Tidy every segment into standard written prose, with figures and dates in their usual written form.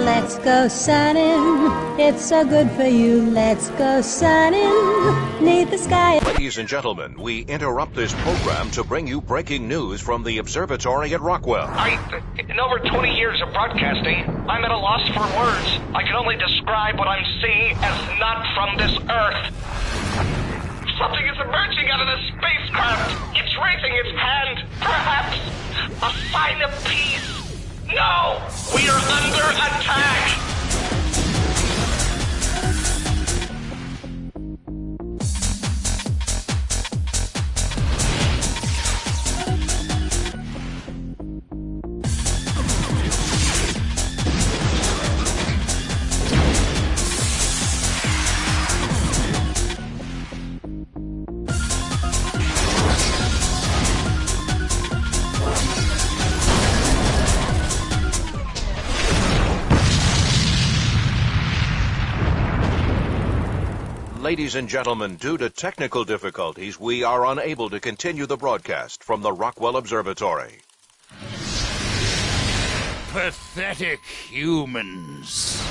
Let's go sunning, it's so good for you. Let's go sunning, neath the sky. Ladies and gentlemen, we interrupt this program to bring you breaking news from the observatory at Rockwell. In over 20 years of broadcasting, I'm at a loss for words. I can only describe what I'm seeing as not from this Earth. Something is emerging out of the spacecraft. It's raising its hand. Perhaps a sign of peace. No! We are under attack! Ladies and gentlemen, due to technical difficulties, we are unable to continue the broadcast from the Rockwell Observatory. Pathetic humans.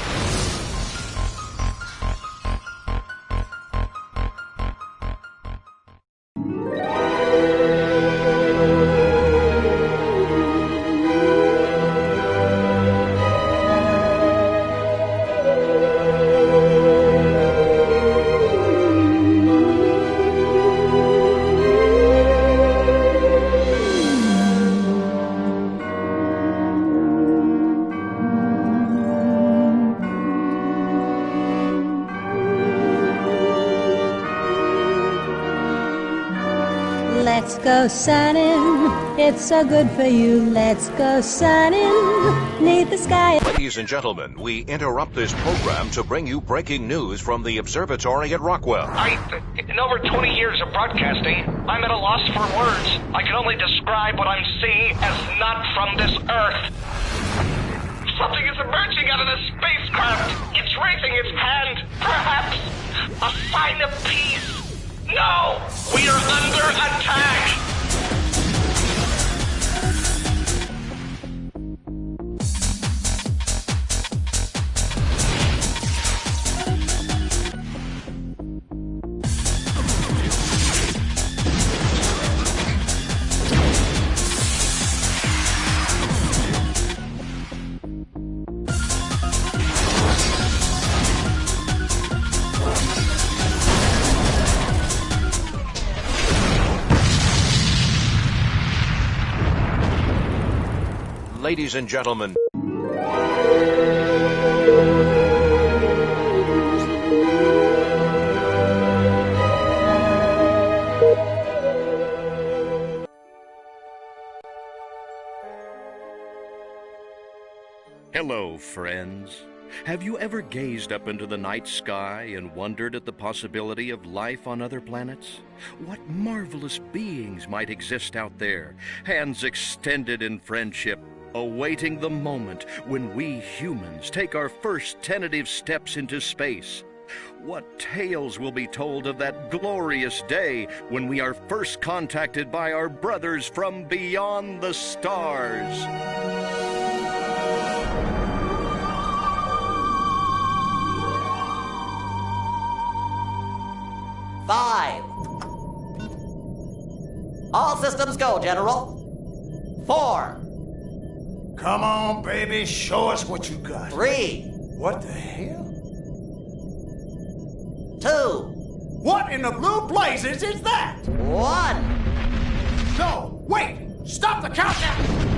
Let's go sunning, it's so good for you. Let's go sunning, neath the sky. Ladies and gentlemen, we interrupt this program to bring you breaking news from the observatory at Rockwell. In over 20 years of broadcasting, I'm at a loss for words. I can only describe what I'm seeing as not from this Earth. Something is emerging out of the spacecraft. It's raising its hand. Perhaps a sign of peace. No! We are under attack! Ladies and gentlemen, Hello, friends. Have you ever gazed up into the night sky and wondered at the possibility of life on other planets? What marvelous beings might exist out there, hands extended in friendship, awaiting the moment when we humans take our first tentative steps into space? What tales will be told of that glorious day when we are first contacted by our brothers from beyond the stars? Five. All systems go, General. 4. Come on, baby, show us what you got. 3. What the hell? 2. What in the blue blazes is that? 1. No, wait! Stop the countdown!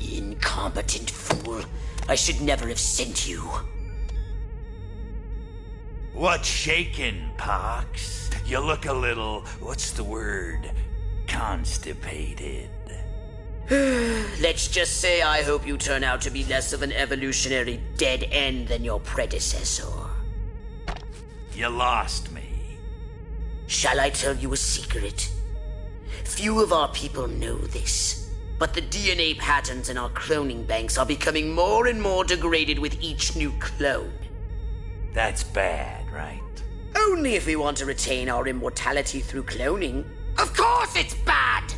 Incompetent fool. I should never have sent you. What's shaking, Pox? You look a little, what's the word, constipated. Let's just say I hope you turn out to be less of an evolutionary dead end than your predecessor. You lost me. Shall I tell you a secret? Few of our people know this, but the DNA patterns in our cloning banks are becoming more and more degraded with each new clone. That's bad, right? Only if we want to retain our immortality through cloning. Of course it's bad!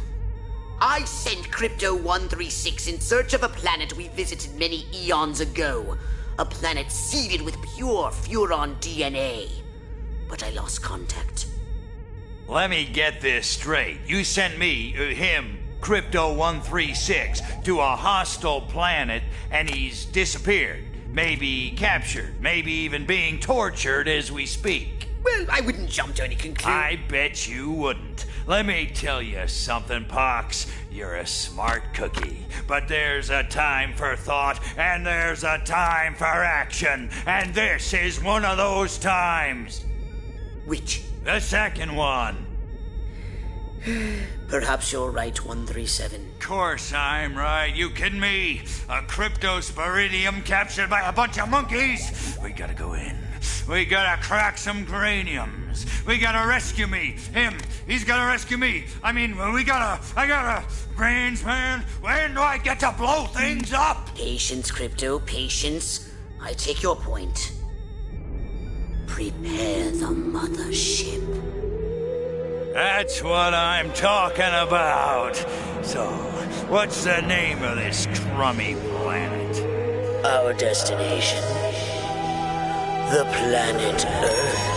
I sent Crypto-136 in search of a planet we visited many eons ago. A planet seeded with pure Furon DNA. But I lost contact. Let me get this straight. You sent me, him, Crypto-136, to a hostile planet, and he's disappeared. Maybe captured, maybe even being tortured as we speak. Well, I wouldn't jump to any conclusion. I bet you wouldn't. Let me tell you something, Pox. You're a smart cookie. But there's a time for thought, and there's a time for action. And this is one of those times. Which? The second one. Perhaps you're right, 137. Course I'm right. You kidding me? A cryptosporidium captured by a bunch of monkeys? We gotta go in. We gotta crack some craniums. We gotta rescue me. Him. He's gotta rescue me. I gotta... Brains, man. When do I get to blow things up? Patience, Crypto, patience. I take your point. Prepare the mothership. That's what I'm talking about. So, what's the name of this crummy planet? Our destination. The planet Earth.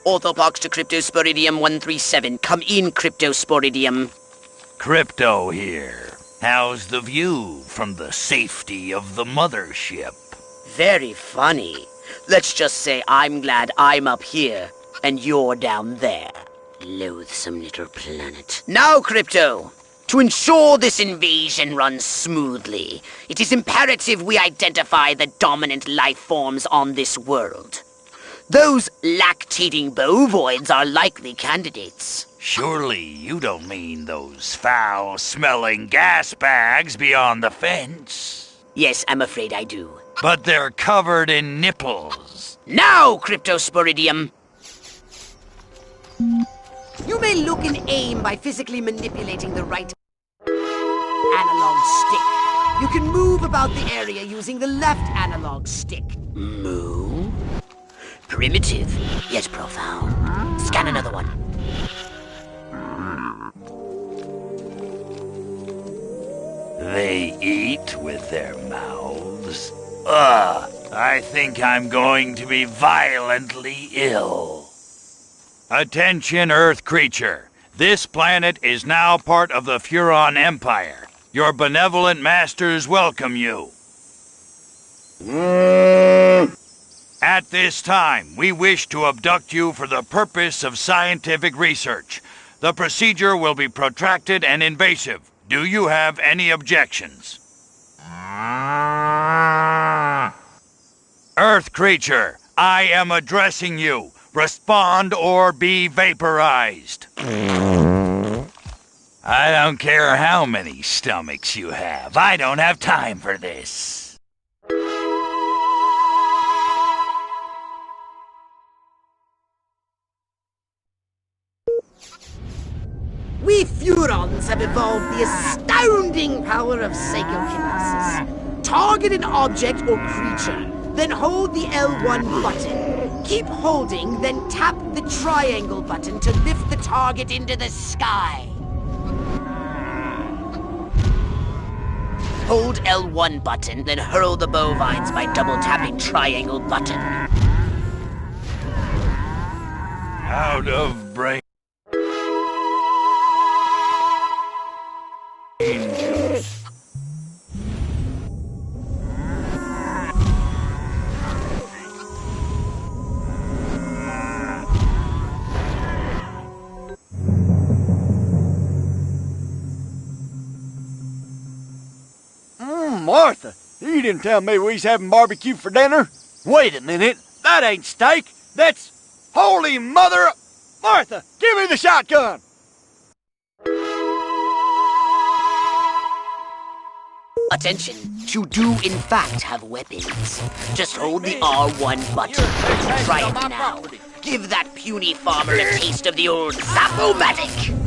Orthopox to Cryptosporidium 137. Come in, Cryptosporidium. Crypto here. How's the view from the safety of the mothership? Very funny. Let's just say I'm glad I'm up here and you're down there. Loathsome little planet. Now, Crypto! To ensure this invasion runs smoothly, it is imperative we identify the dominant life forms on this world. Those lactating bovoids are likely candidates. Surely you don't mean those foul-smelling gas bags beyond the fence? Yes, I'm afraid I do. But they're covered in nipples. Now, Cryptosporidium! You may look and aim by physically manipulating the right analog stick. You can move about the area using the left analog stick. Move? Primitive, yet profound. Scan another one. They eat with their mouths? Ugh, I think I'm going to be violently ill. Attention, Earth creature. This planet is now part of the Furon Empire. Your benevolent masters welcome you. At this time, we wish to abduct you for the purpose of scientific research. The procedure will be protracted and invasive. Do you have any objections? Earth creature, I am addressing you. Respond or be vaporized. I don't care how many stomachs you have. I don't have time for this. We Furons have evolved the astounding power of psychokinesis. Target an object or creature, then hold the L1 button. Keep holding, then tap the triangle button to lift the target into the sky. Hold L1 button, then hurl the bovines by double-tapping triangle button. Out of brain juice. Martha, you didn't tell me we was having barbecue for dinner. Wait a minute, that ain't steak. That's holy mother... Martha, give me the shotgun. Attention, you do in fact have weapons. Just hold the R1 button. Try it now. Give that puny farmer a taste of the old Zap-O-Matic.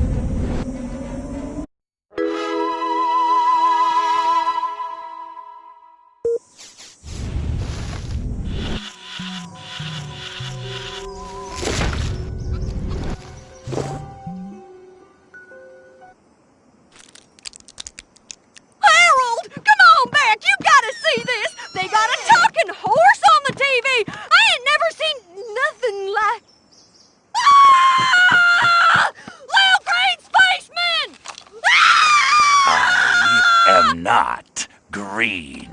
Not green.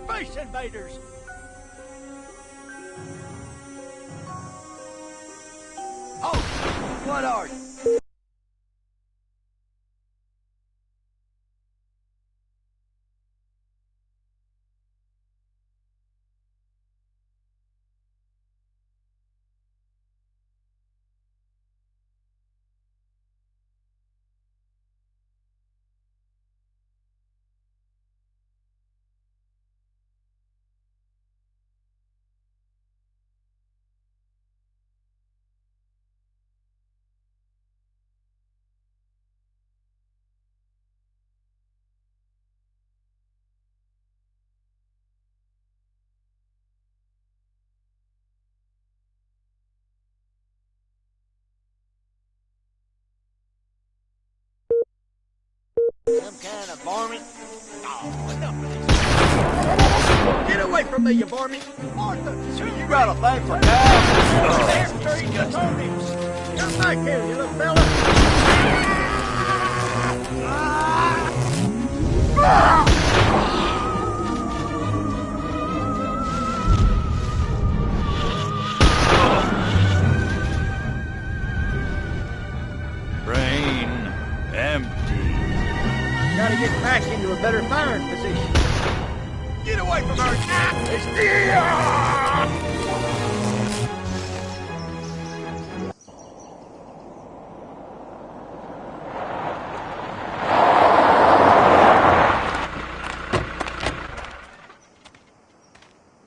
Space invaders! Oh, what are you? Some kind of varmint? Oh, enough of this. Get away from me, you varmint! Martha, so you got a thing for cows? There's trees and turnips. Come back here, you little fella. Brain empty. Gotta get back into a better firing position. Get away from her!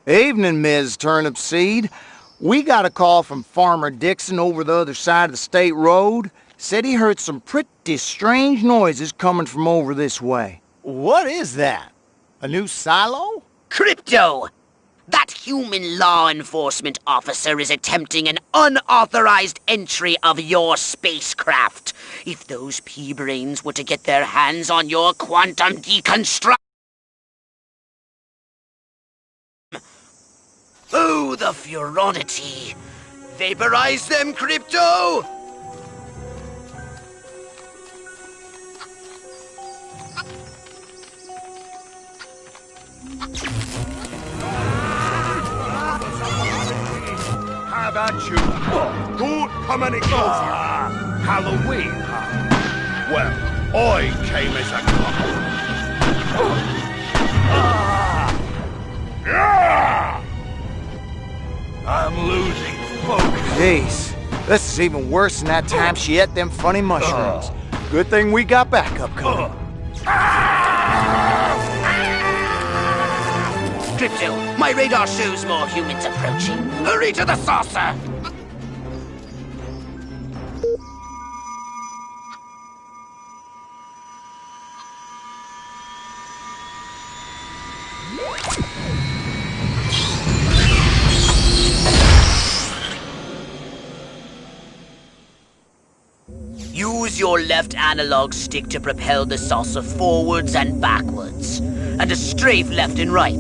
Evening, Ms. Turnipseed. We got a call from Farmer Dixon over the other side of the state road. Said he heard some pretty strange noises coming from over this way. What is that? A new silo? Crypto! That human law enforcement officer is attempting an unauthorized entry of your spacecraft. If those pea-brains were to get their hands on your quantum deconstruct... Oh, the furonity! Vaporize them, Crypto! How about you? Don't come any closer. Halloween, huh? Well, I came as a couple. I'm losing focus. Jeez, this is even worse than that time she ate them funny mushrooms. Good thing we got backup coming. Crypto, my radar shows more humans approaching. Hurry to the saucer! Use your left analog stick to propel the saucer forwards and backwards, and a strafe left and right.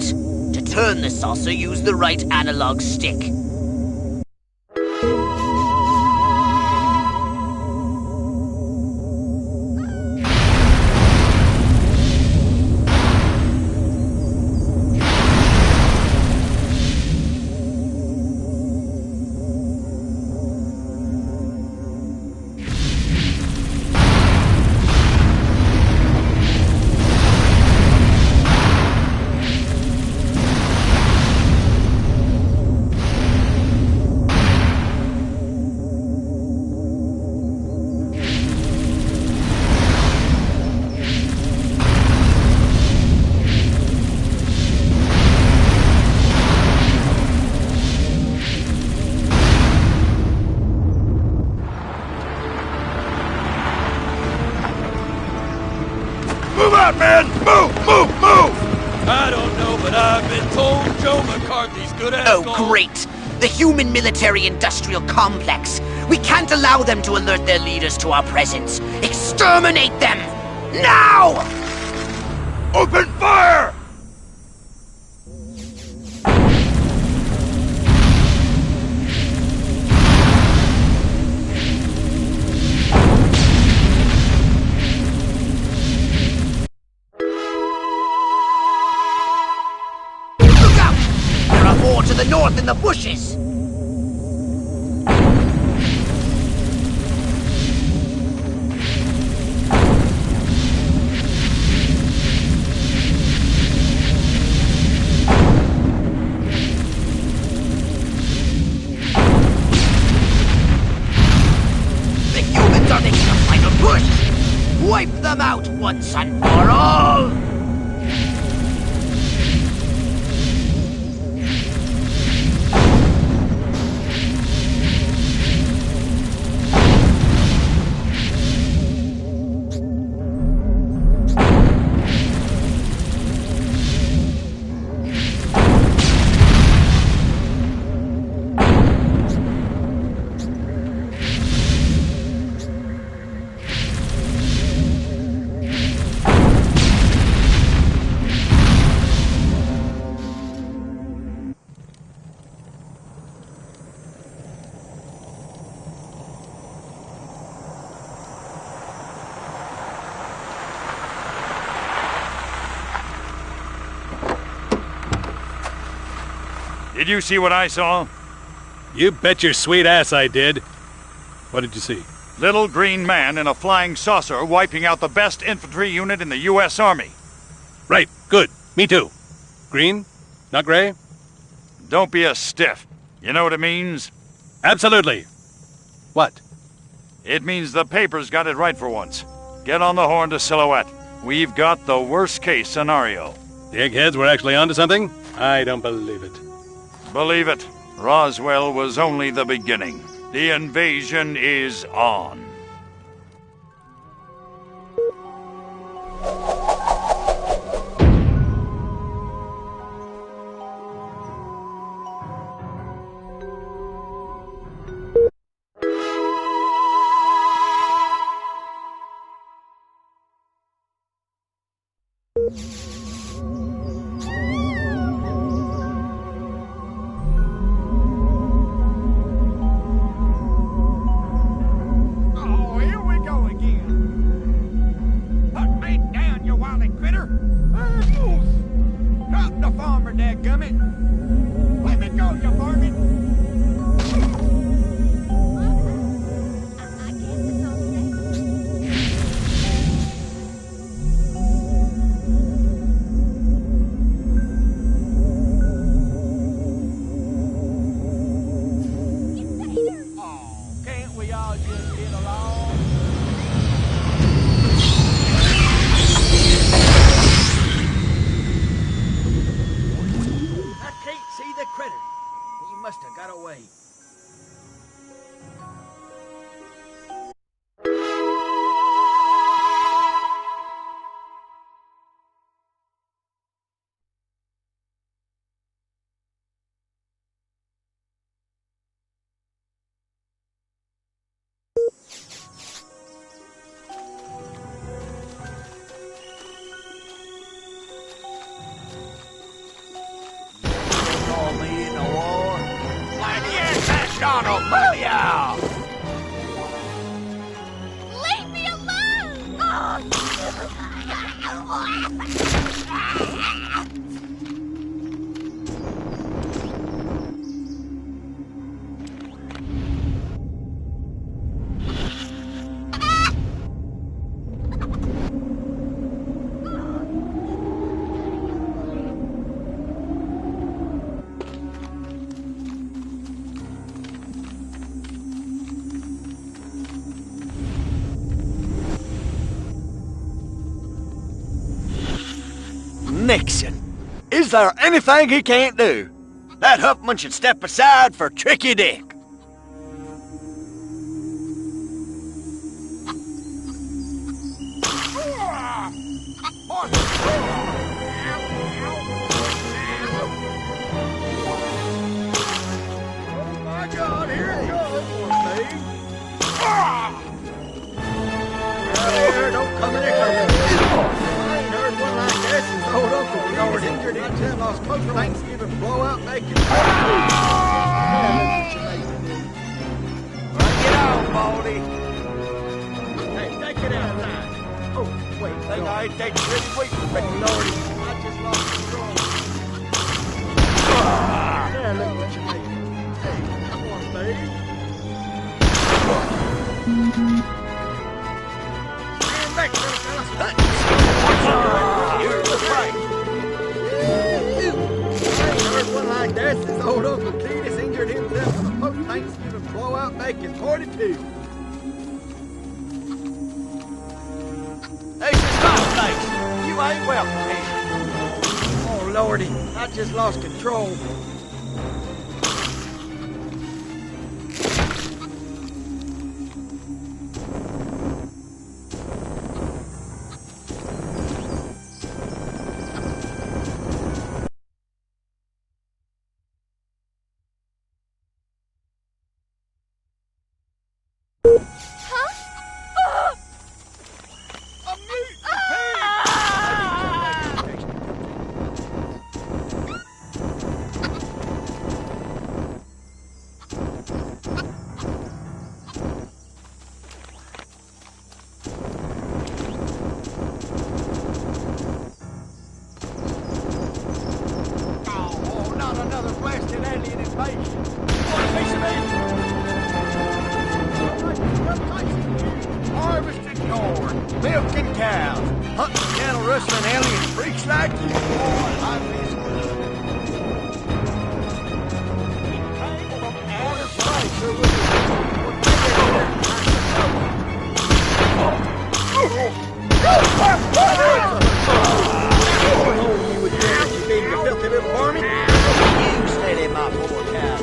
To turn the saucer, use the right analog stick. Move out, man! Move! Move! Move! I don't know, but I've been told Joe McCarthy's good at Oh, great! The human military-industrial complex. We can't allow them to alert their leaders to our presence. Exterminate them! Now! Open fire! Look out! There are more to the north in the bushes! Wipe them out once and for all! Did you see what I saw? You bet your sweet ass I did. What did you see? Little green man in a flying saucer wiping out the best infantry unit in the U.S. Army. Right, good. Me too. Green? Not gray? Don't be a stiff. You know what it means? Absolutely. What? It means the papers got it right for once. Get on the horn to Silhouette. We've got the worst case scenario. The eggheads were actually onto something? I don't believe it. Believe it. Roswell was only the beginning. The invasion is on. Oh, here we go again. Put me down, you wily critter. Drop the farmer, dadgummit. Let me go, you varmint. Oh, can't we all just get along? I can't see the critter. He must have got away. Call me in the war. Why the ass that Donald Booyah! Leave me alone! Nixon. Is there anything he can't do? That Huffman should step aside for Tricky Dick. Oh my God, here it goes, There, don't come in here. I ain't heard one like this since old Uncle was injured until lost post Thanksgiving blowout bacon. Get on, Baldy. Hey, take it outside. Oh, wait, think I ain't taking pretty weak for Ricky Lordy. I just lost control. There, look what you made. Hey, come on, baby. Stand back, little fella. You're the fight. I ain't heard one like that since old Uncle Cletus injured himself with a post-Thanksgiving blowout back in 42. This is my place. You ain't welcome here. Oh, Lordy, I just lost control. Harvesting corn, milking cows, hunting cattle, rustling alien freaks like you. Boy, I miss You steady my poor cows,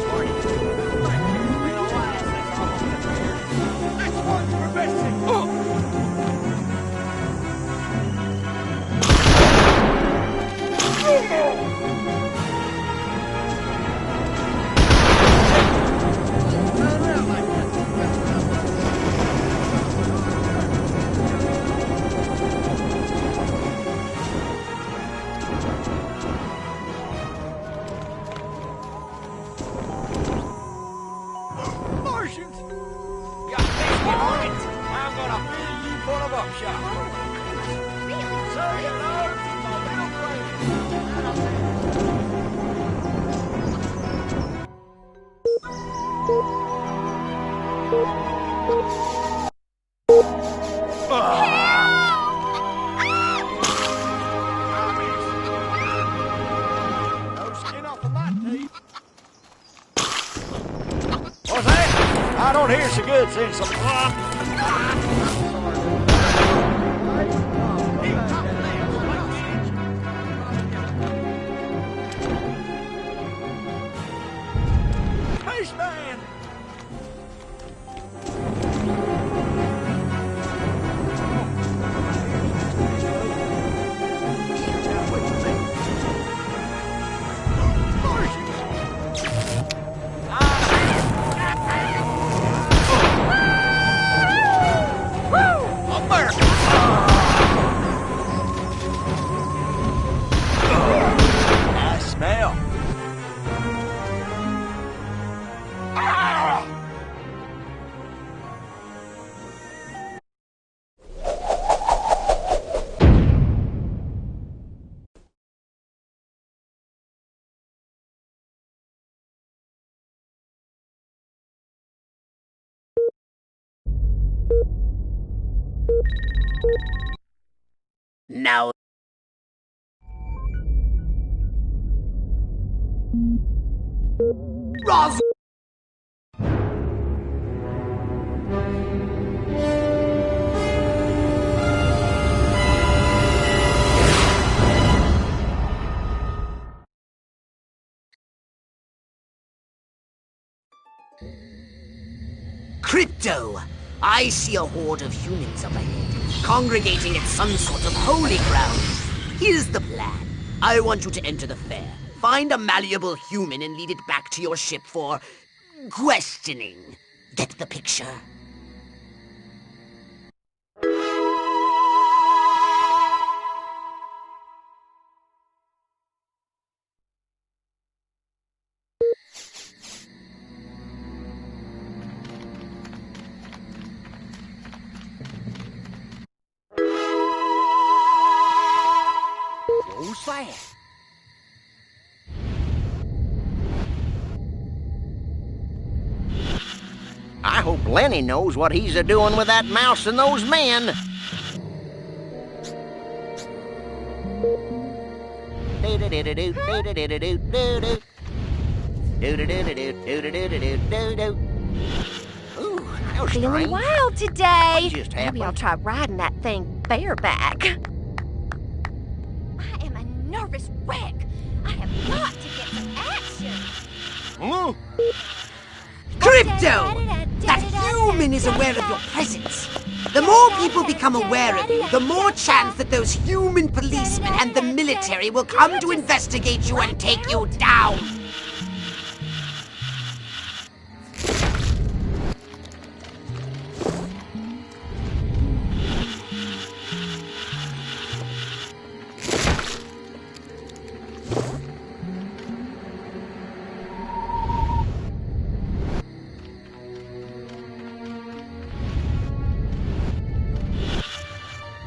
I'm gonna fill you full of buckshot. Say hello to my little friend. No skin off of my teeth. What's that? I don't hear so good since some Spaceman! I smell. Now... Ros... Crypto! I see a horde of humans up ahead, congregating at some sort of holy ground. Here's the plan. I want you to enter the fair, find a malleable human and lead it back to your ship for... questioning. Get the picture? Who's that? I hope Lenny knows what he's a-doing with that mouse and those men. Ooh, that was Feeling strange. wild today. What just happened? Maybe I'll try riding that thing bareback. I am a nervous wreck. I have got to get some action. Crypto! That human is aware of your presence. The more people become aware of you, the more chance that those human policemen and the military will come to investigate you and take you down.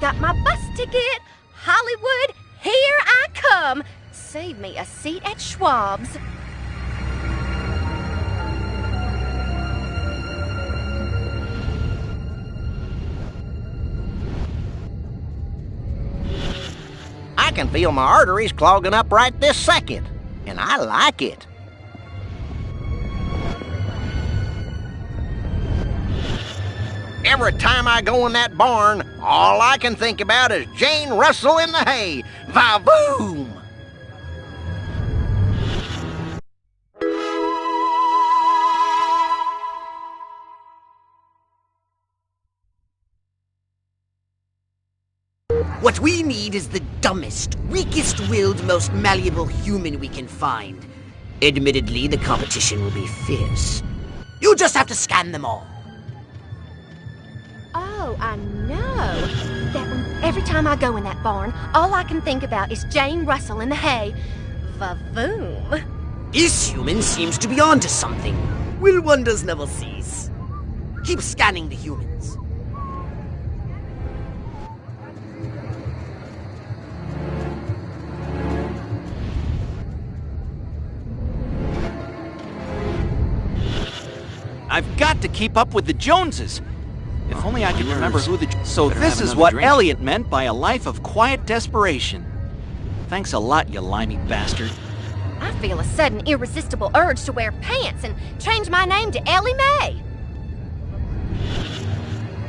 Got my bus ticket. Hollywood, here I come. Save me a seat at Schwab's. I can feel my arteries clogging up right this second, and I like it. Every time I go in that barn, all I can think about is Jane Russell in the hay. Va-voom! What we need is the dumbest, weakest-willed, most malleable human we can find. Admittedly, the competition will be fierce. You'll just have to scan them all. Oh, I know. That one, every time I go in that barn, all I can think about is Jane Russell in the hay. Va-voom. This human seems to be onto something. Will wonders never cease? Keep scanning the humans. I've got to keep up with the Joneses. If only I could remember who the... So this is what Elliot meant by a life of quiet desperation. Thanks a lot, you limey bastard. I feel a sudden irresistible urge to wear pants and change my name to Ellie Mae.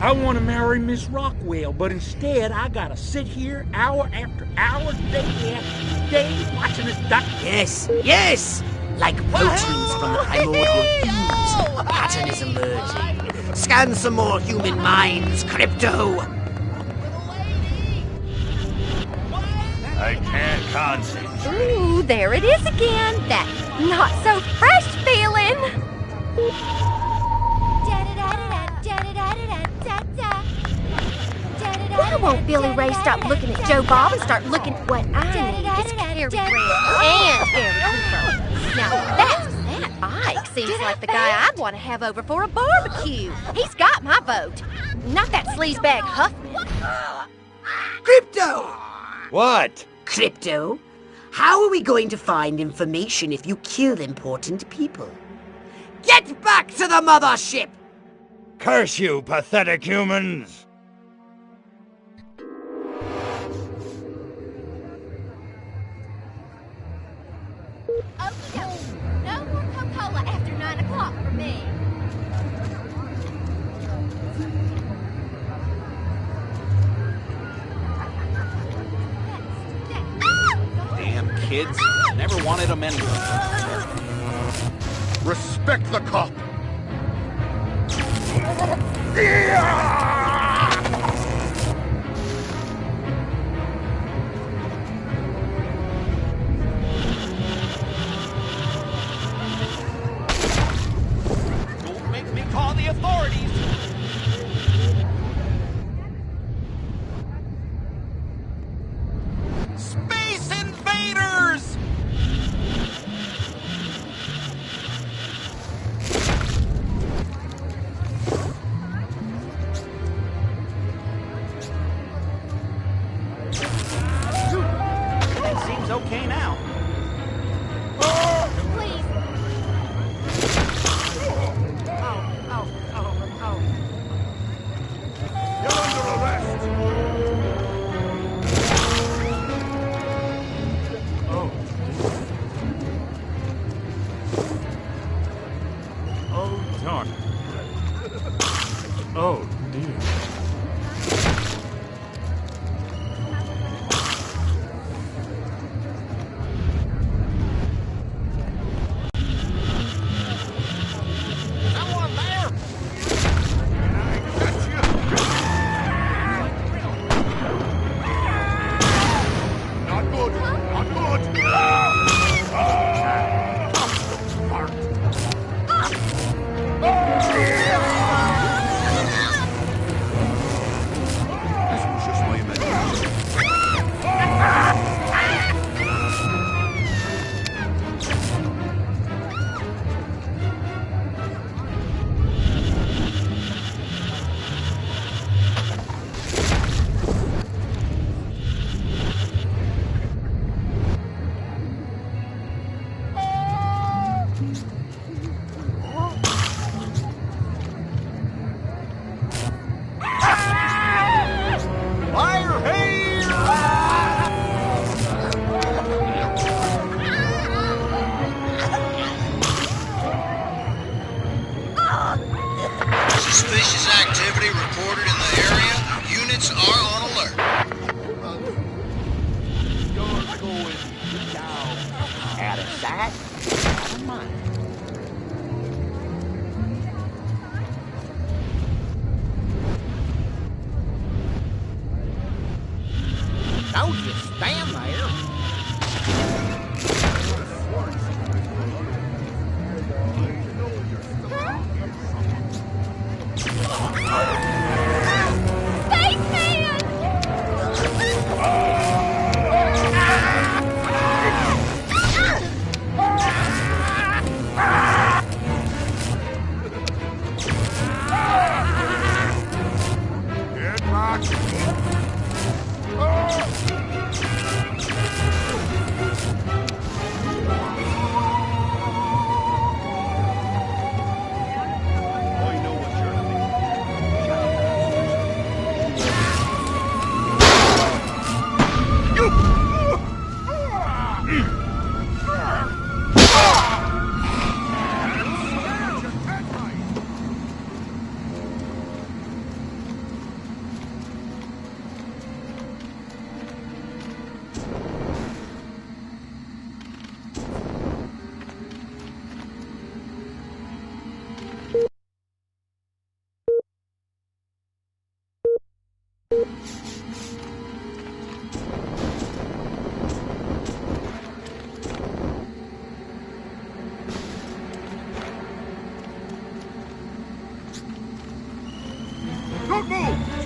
I want to marry Miss Rockwell, but instead I gotta sit here hour after hour, day after day, watching this doc... Yes! Like proteins from the primordial ooze, a pattern is emerging. Scan some more human minds, Crypto! I can't concentrate. Ooh, there it is again. That not-so-fresh feeling. Why won't Billy Ray stop looking at Joe Bob and start looking at what I need? It's Harry Grant and Harry Cooper. Now that Ike seems like the guy I'd want to have over for a barbecue. He's got my vote. Not that sleazebag Huffman. Crypto! What? Crypto, how are we going to find information if you kill important people? Get back to the mothership! Curse you, pathetic humans! No more Coca-Cola after 9 o'clock for me. Damn kids. Never wanted them anyway. Respect the cop. Don't make me call the authorities. Space invaders! That seems okay now. Please. You're under arrest. Oh, darn. Oh, dear. Someone there? I got you. Not good. Not good. This was just my imagination. Fire here! Suspicious activity reported in the area. Units are on alert. You're going down. Out of sight, out of mind. Don't just stand there. Get back!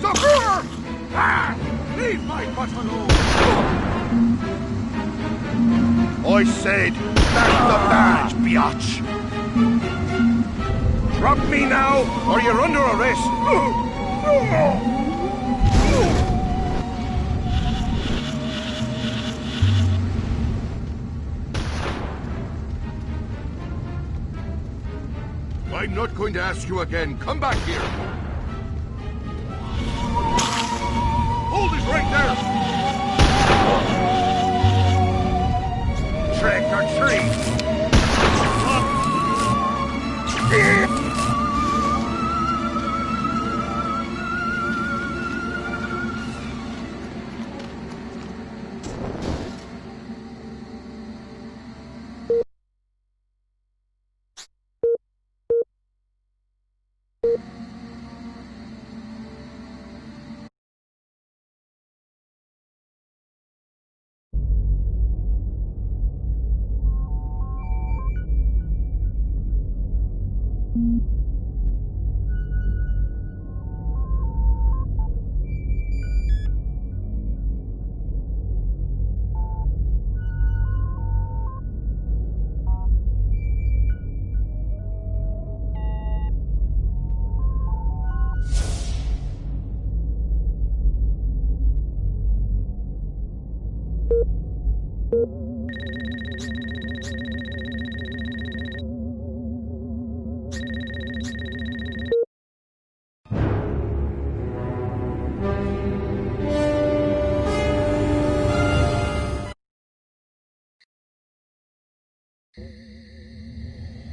Sucker! Ah! Leave my butt alone! I said, that's the badge, biatch! Drop me now, or you're under arrest! I'm not going to ask you again. Come back here. Hold it right there. Trick or treat.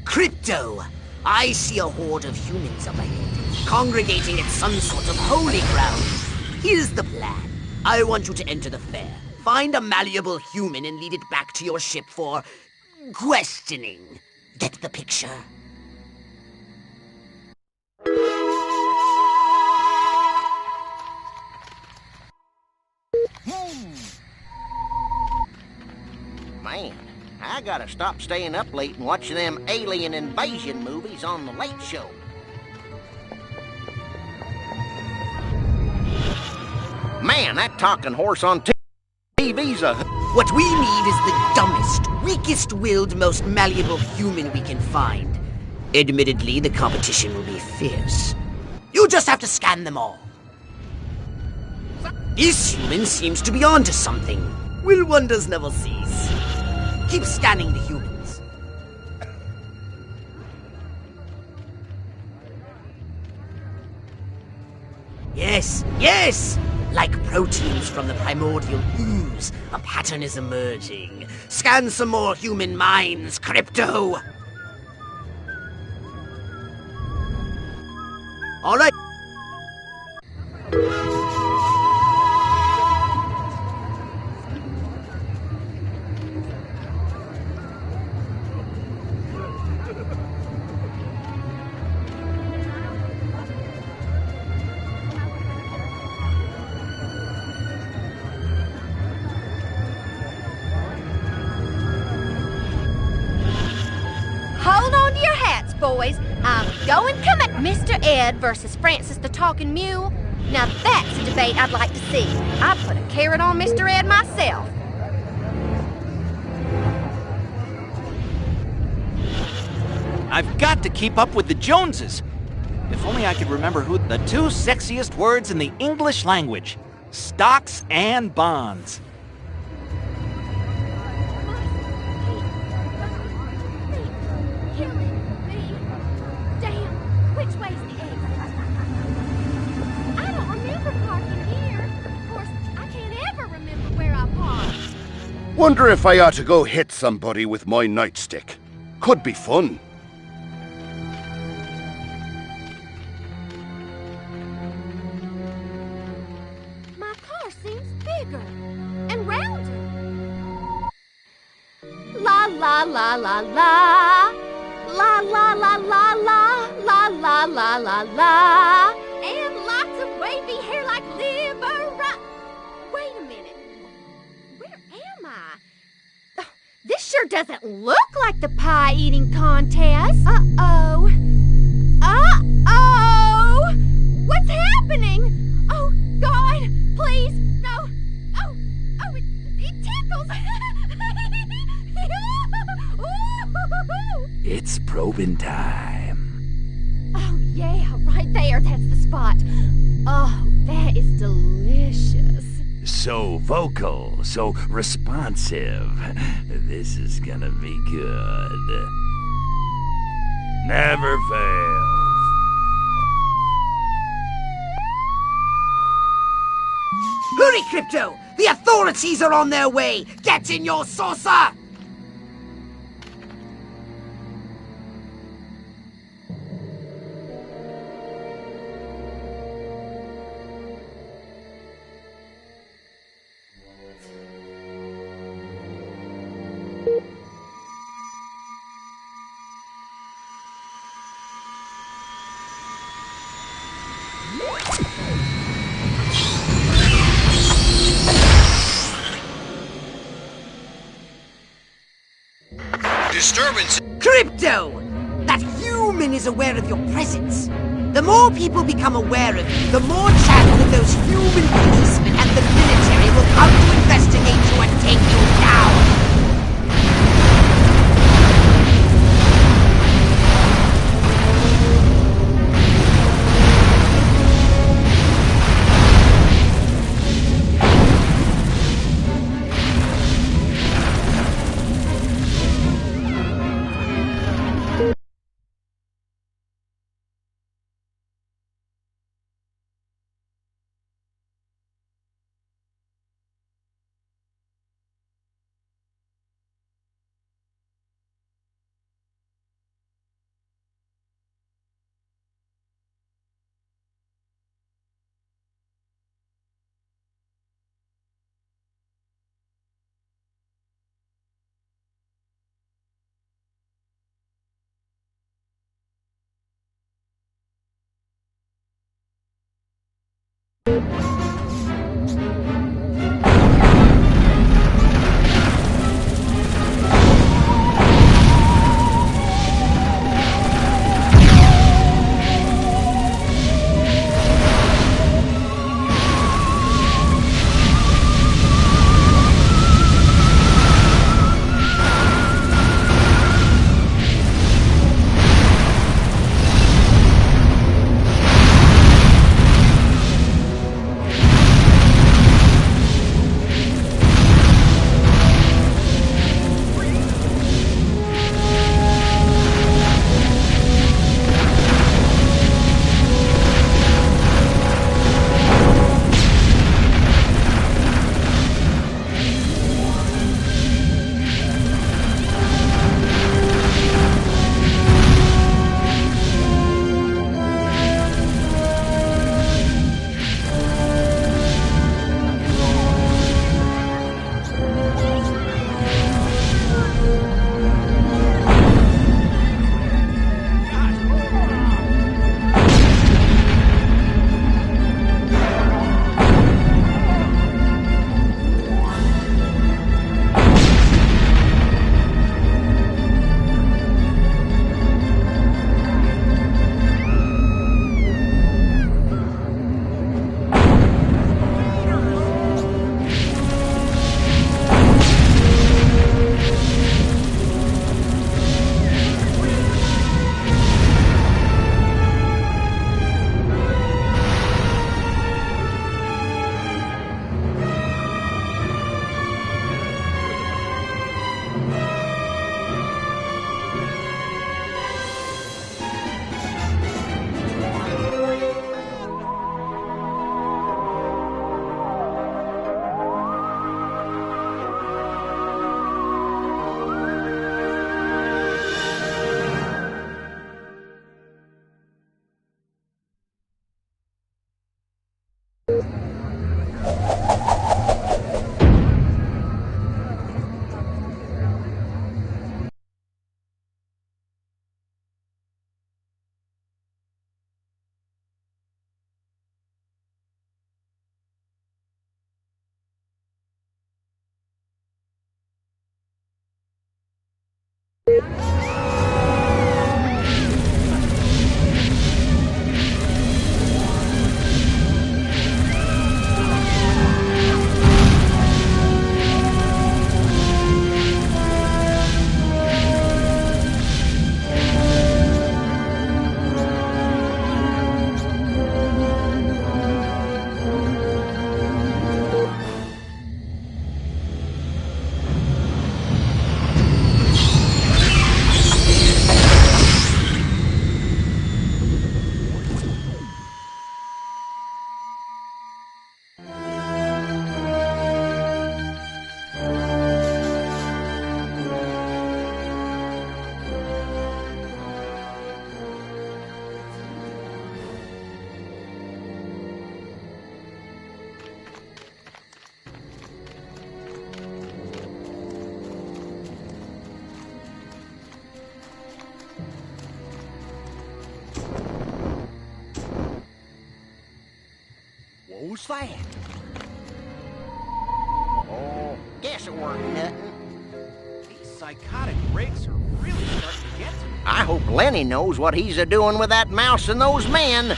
Crypto! I see a horde of humans up ahead, congregating at some sort of holy ground. Here's the plan. I want you to enter the fair, find a malleable human and lead it back to your ship for questioning. Get the picture? Man, I gotta stop staying up late and watching them alien invasion movies on the Late Show. Man, that talking horse on TV's a... What we need is the dumbest, weakest-willed, most malleable human we can find. Admittedly, the competition will be fierce. You just have to scan them all. This human seems to be onto something. Will wonders never cease? Keep scanning the humans. Yes, yes! Like proteins from the primordial ooze, a pattern is emerging. Scan some more human minds, Crypto! All right. Hold on to your hats, boys. I'm going coming. Mr. Ed versus Francis the Talking Mule. Now that's a debate I'd like to see. I'd put a carrot on Mr. Ed myself. I've got to keep up with the Joneses. If only I could remember who the two sexiest words in the English language. Stocks and bonds. Wonder if I ought to go hit somebody with my nightstick. Could be fun. My car seems bigger and rounder. La la la la la. La la la la la. La la la la la. And lots of wavy hair like liver. Wait a minute. Where am I? This sure doesn't look like the pie-eating contest. Uh-oh. Uh-oh! What's happening? Oh, probing time. Oh, yeah, right there. That's the spot. Oh, that is delicious. So vocal, so responsive. This is gonna be good. Never fails. Hurry, Crypto! The authorities are on their way! Get in your saucer! Disturbance! Crypto! That human is aware of your presence. The more people become aware of you, the more chance that those human policemen and the military will come to investigate you and take you down. What was that? Oh, guess it weren't nothing. These psychotic rakes are really starting to get to me. I hope Lenny knows what he's a-doing with that mouse and those men.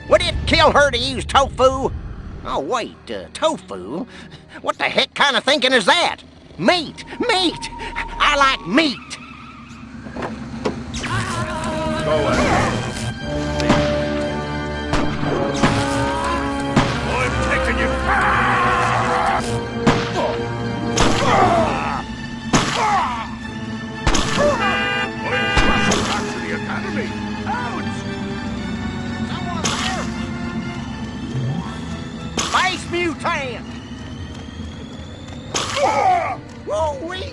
Would it kill her to use tofu? Oh, wait, tofu? What the heck kind of thinking is that? Meat! Meat! I like meat! Go ahead. I'm taking you fast! I'm back to the academy! Out! Space mutant! Whoa-wee!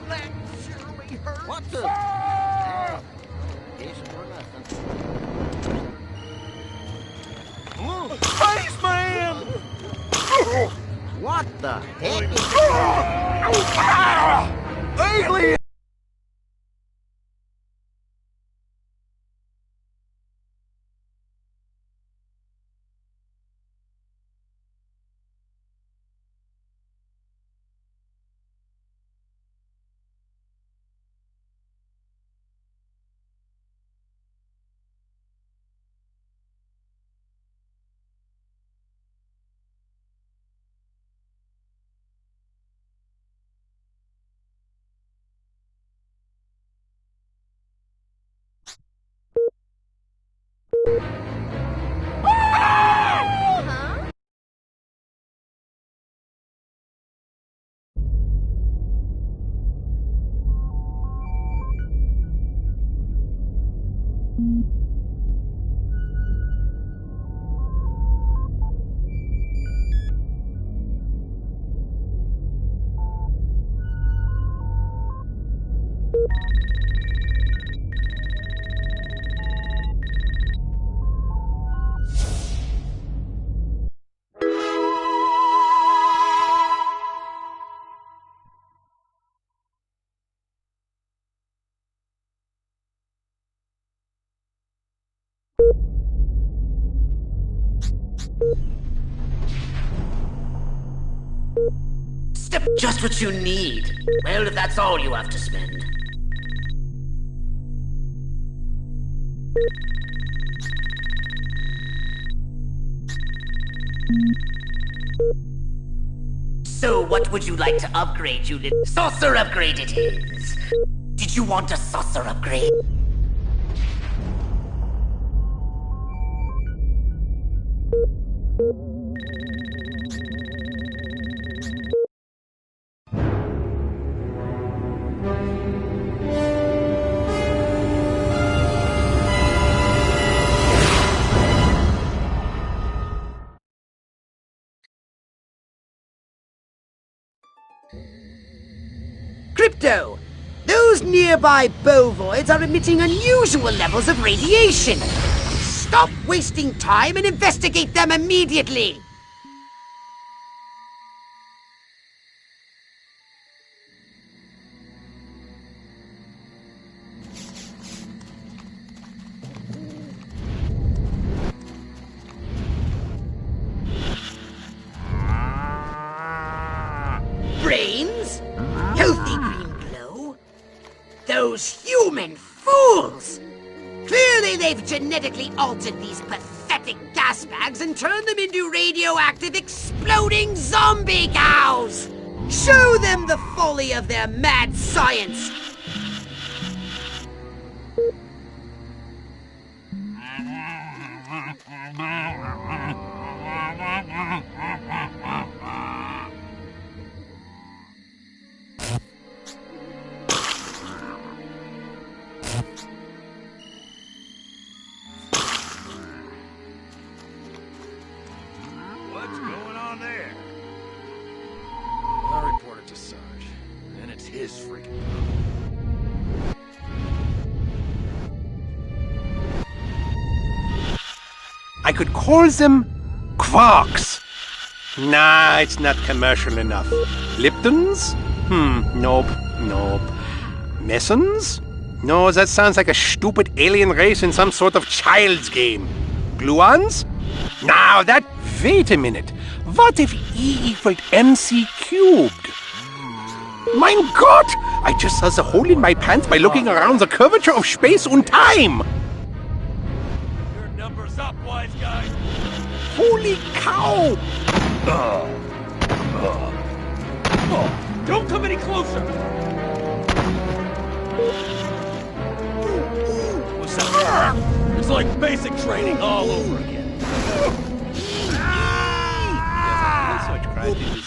That surely hurt. What the? Isn't for nothing. Spaceman! What the heck is Alien! Just what you need. Well, if that's all you have to spend. So, what would you like to upgrade, you little... Saucer upgrade it is! Did you want a saucer upgrade? Crypto! Those nearby bovoids are emitting unusual levels of radiation! Stop wasting time and investigate them immediately! Brains? Healthy green glow? Those human fools! Clearly they've genetically altered these pathetic gas bags and turned them into radioactive exploding zombie cows! Show them the folly of their mad science! What's going on there? I'll report it to Sarge. Then it's his freaking problem. I could call them quarks. Nah, it's not commercial enough. Liptons? Nope. Messons? No, that sounds like a stupid alien race in some sort of child's game. Gluons? Now that... Wait a minute. What if E equaled MC cubed? Mein Gott! I just saw the hole in my pants by looking around the curvature of space and time! Your number's up, wise guy. Holy cow! Don't come any closer! What's that? It's like basic training all over again.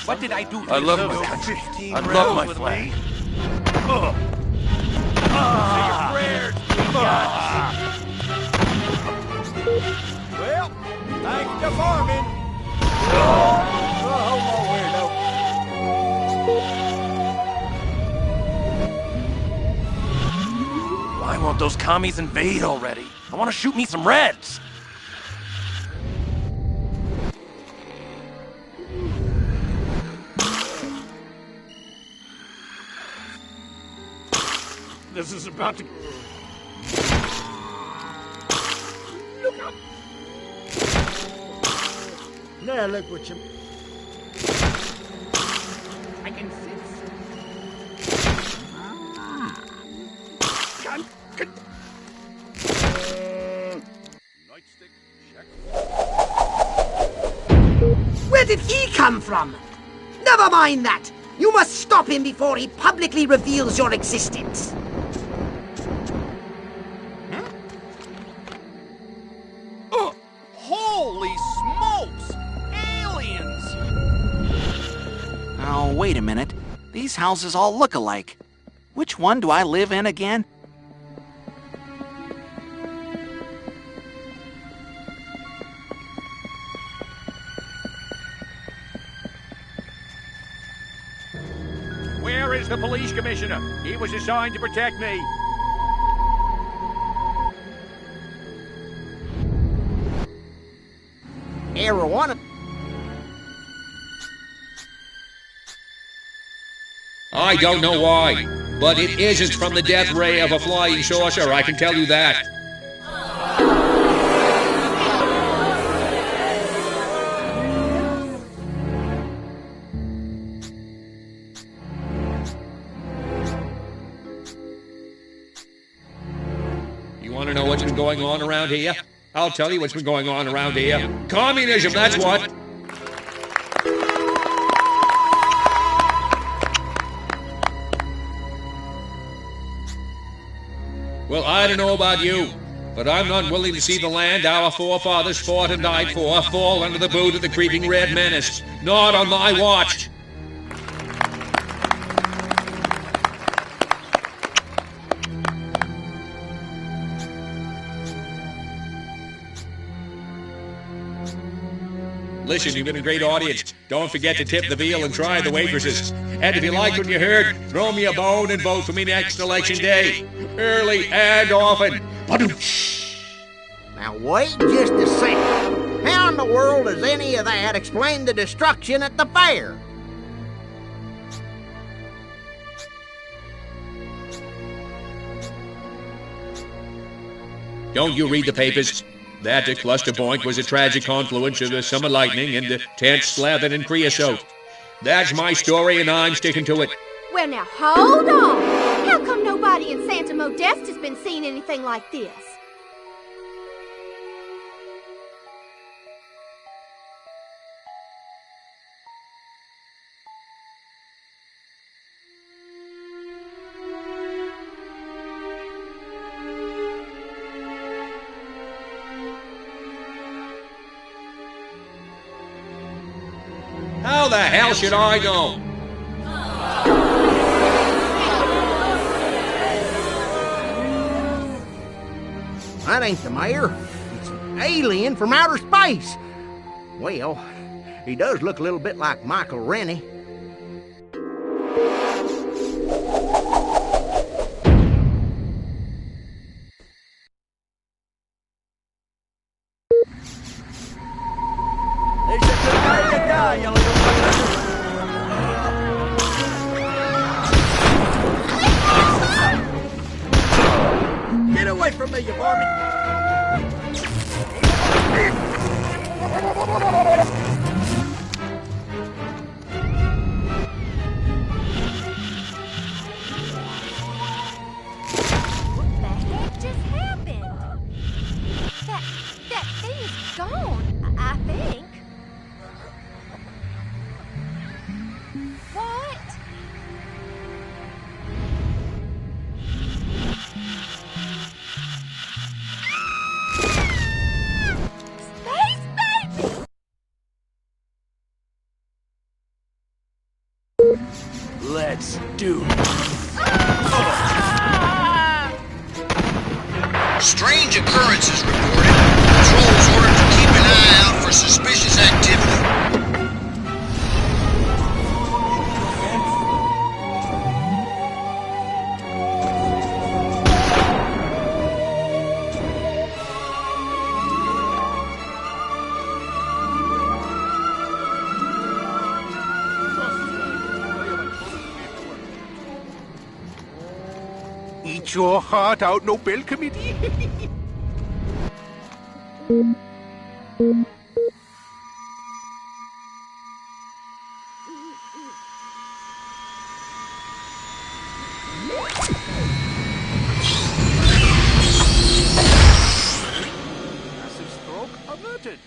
What did I do? I love my country. I love my flag. Say your prayers, Well, thanks to farming. Why won't those commies invade already? I want to shoot me some Reds. This is about to... Look out! Now look what you... I can sense. Where did he come from? Never mind that. You must stop him before he publicly reveals your existence. Holy smokes! Aliens! Oh, wait a minute. These houses all look alike. Which one do I live in again? Where is the police commissioner? He was assigned to protect me. Everyone. I don't know why, but it isn't from the death ray of a flying saucer, I can tell you that. You want to know what's been going on around here? I'll tell you what's been going on around here. Communism, that's what! Well, I don't know about you, but I'm not willing to see the land our forefathers fought and died for fall under the boot of the creeping red menace. Not on my watch! Listen, you've been a great audience. Don't forget to tip the veal and try the waitresses. And if you liked what you heard, throw me a bone and vote for me next election day. Early and often. Now wait just a second. How in the world does any of that explain the destruction at the fair? Don't you read the papers? That at Cluster Point was a tragic confluence of the summer lightning and the tent slathered in creosote. That's my story and I'm sticking to it. Well, now, hold on. How come nobody in Santa Modeste has been seeing anything like this? How the hell should I know? That ain't the mayor. It's an alien from outer space. Well, he does look a little bit like Michael Rennie. away from me, you varmint! That thing's gone, I think. What? Space baby! Let's do it. Strange occurrences reported. Patrols ordered to keep an eye out for suspicious activity. Eat your heart out, Nobel Committee. Massive stroke averted.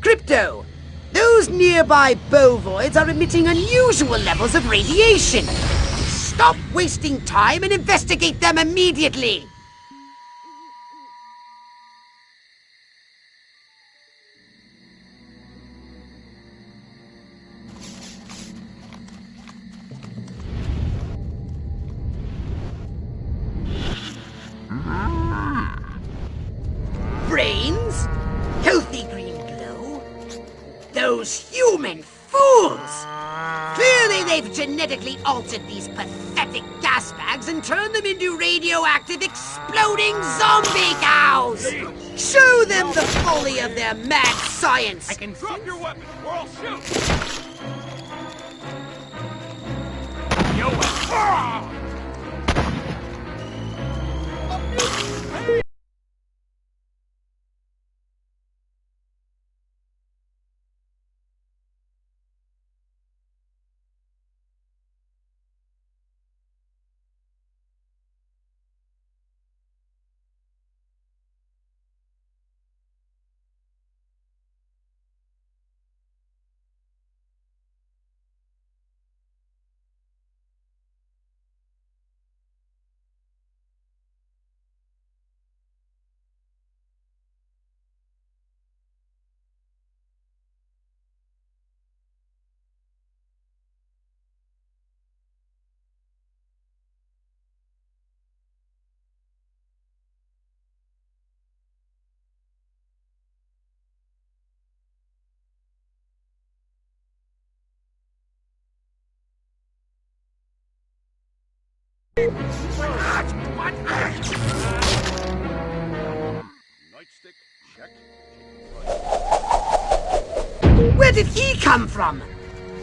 Crypto! Those nearby bovoids are emitting unusual levels of radiation. Stop wasting time and investigate them immediately! Brains? Healthy green glow? Those human fools! Clearly they've genetically altered these pathetic gas bags and turned them into radioactive exploding zombie cows! Show them the folly of their mad science! I can drop your weapon or I'll shoot! Yo, Where did he come from?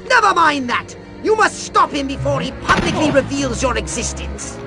Never mind that! You must stop him before he publicly reveals your existence.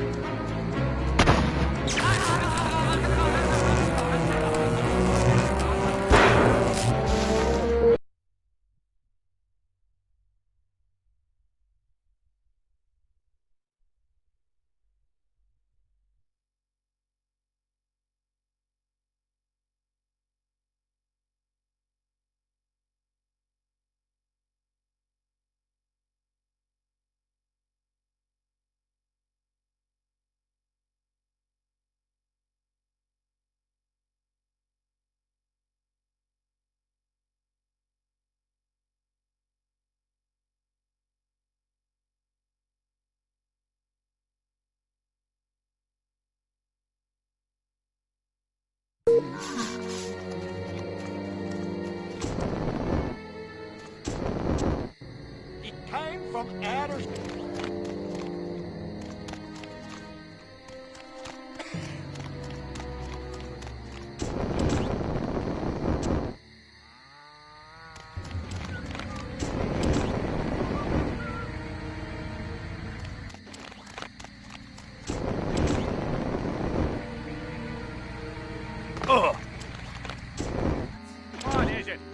it came from outer...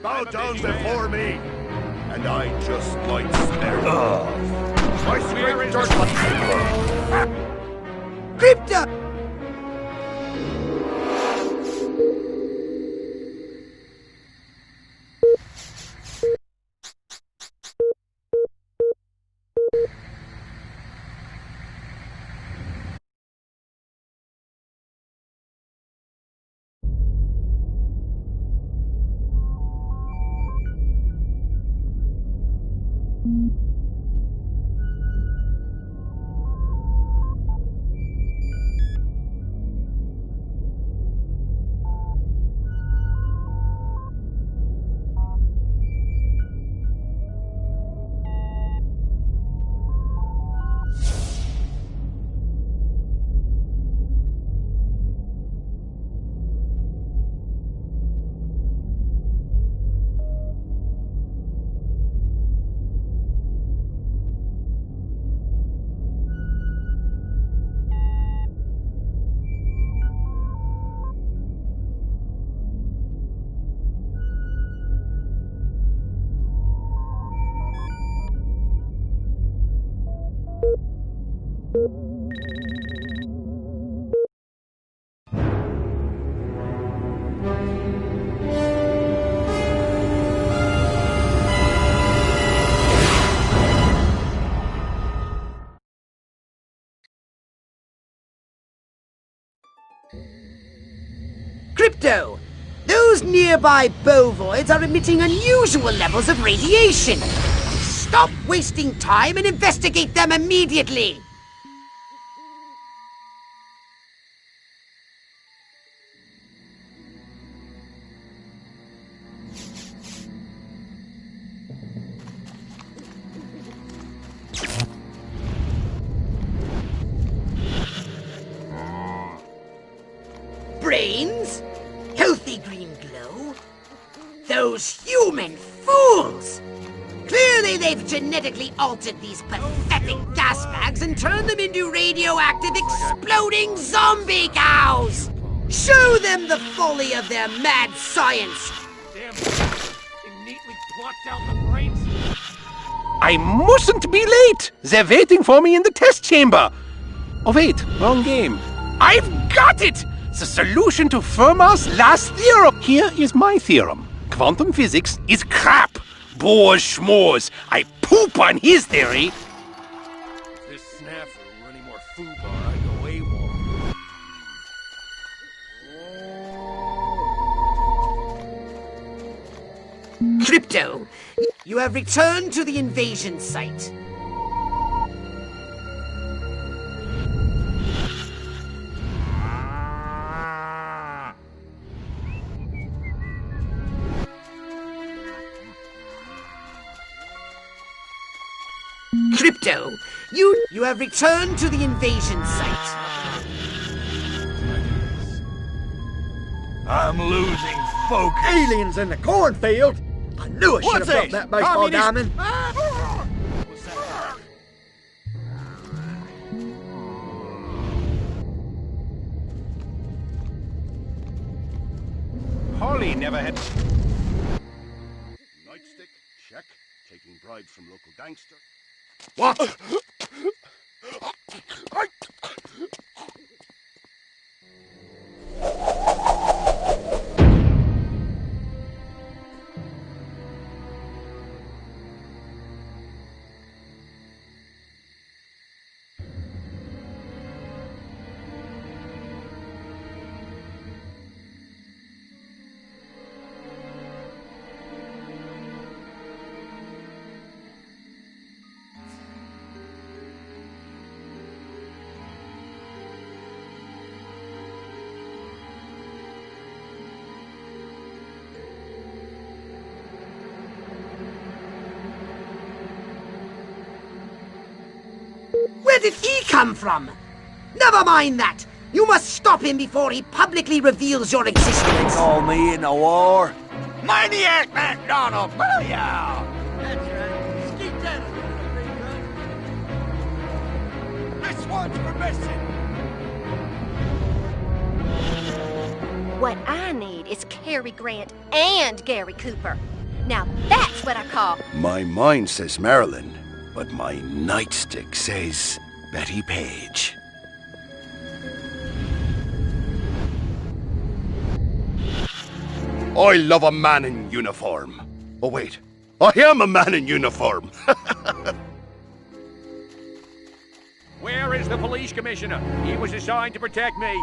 Bow down before me, and I just might spare you. I scrape dirt on people. Crypto! Crypto! Those nearby bovoids are emitting unusual levels of radiation. Stop wasting time and investigate them immediately! Brains? Healthy green glow? Those human fools! Clearly they've genetically altered these pathetic gas bags and turned them into radioactive exploding zombie cows! Show them the folly of their mad science! Damn, you neatly plucked out the brains. I mustn't be late! They're waiting for me in the test chamber! Oh wait, wrong game. I've got it! The solution to Fermat's last theorem! Here is my theorem. Quantum physics is crap! Boars schmores! I poop on his theory! If this snafu were any more foobar, I'd go AWOL. Crypto, you have returned to the invasion site. Crypto, you have returned to the invasion site. I'm losing focus. Aliens in the cornfield? I knew I should have brought that baseball diamond. Holly never had... Nightstick, check. Taking bribes from local gangster. What? Where did he come from? Never mind that! You must stop him before he publicly reveals your existence! Call me in the war? Maniac MacDonald, booyah! That's right. Skeet that. This one's for missing. What I need is Cary Grant and Gary Cooper. Now that's what I call... My mind says Marilyn, but my nightstick says Betty Page. I love a man in uniform. Oh wait, I am a man in uniform. Where is the police commissioner? He was assigned to protect me.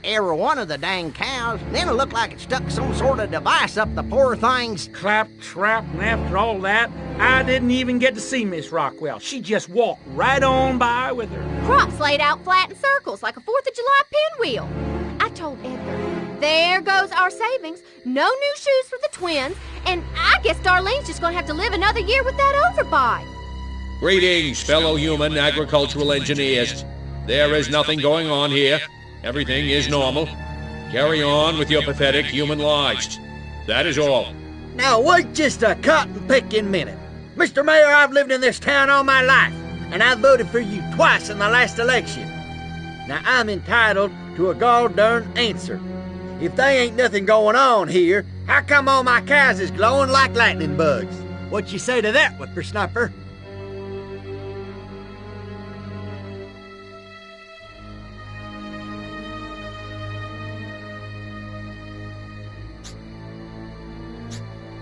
Every one of the dang cows, then it looked like it stuck some sort of device up the poor thing's... Claptrap, and after all that, I didn't even get to see Miss Rockwell. She just walked right on by with her crops laid out flat in circles like a 4th of July pinwheel. I told Edgar, there goes our savings, no new shoes for the twins, and I guess Darlene's just gonna have to live another year with that overbite. Greetings, fellow human agricultural engineers. There is nothing going on here. Everything is normal. Carry on with your pathetic human lives. That is all. Now wait just a cotton-picking minute. Mr. Mayor, I've lived in this town all my life, and I voted for you twice in the last election. Now I'm entitled to a gall-darn answer. If there ain't nothing going on here, how come all my cows is glowing like lightning bugs? What you say to that, whippersnapper?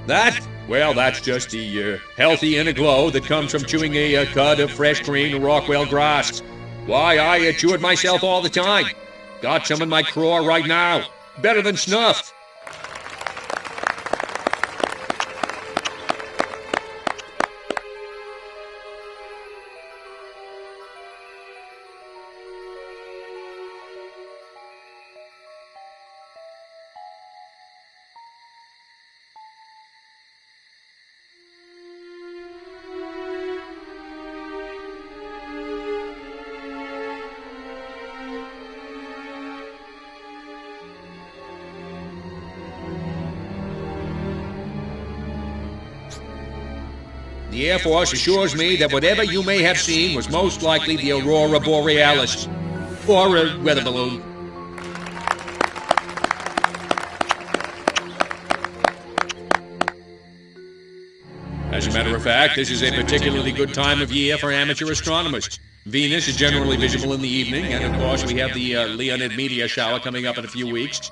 That Well, that's just the healthy inner glow that comes from chewing a cud of fresh green Rockwell grass. Why, I chew it myself all the time. Got some in my craw right now. Better than snuff. The Air Force assures me that whatever you may have seen was most likely the Aurora Borealis, or a weather balloon. As a matter of fact, this is a particularly good time of year for amateur astronomers. Venus is generally visible in the evening, and of course we have the Leonid meteor shower coming up in a few weeks.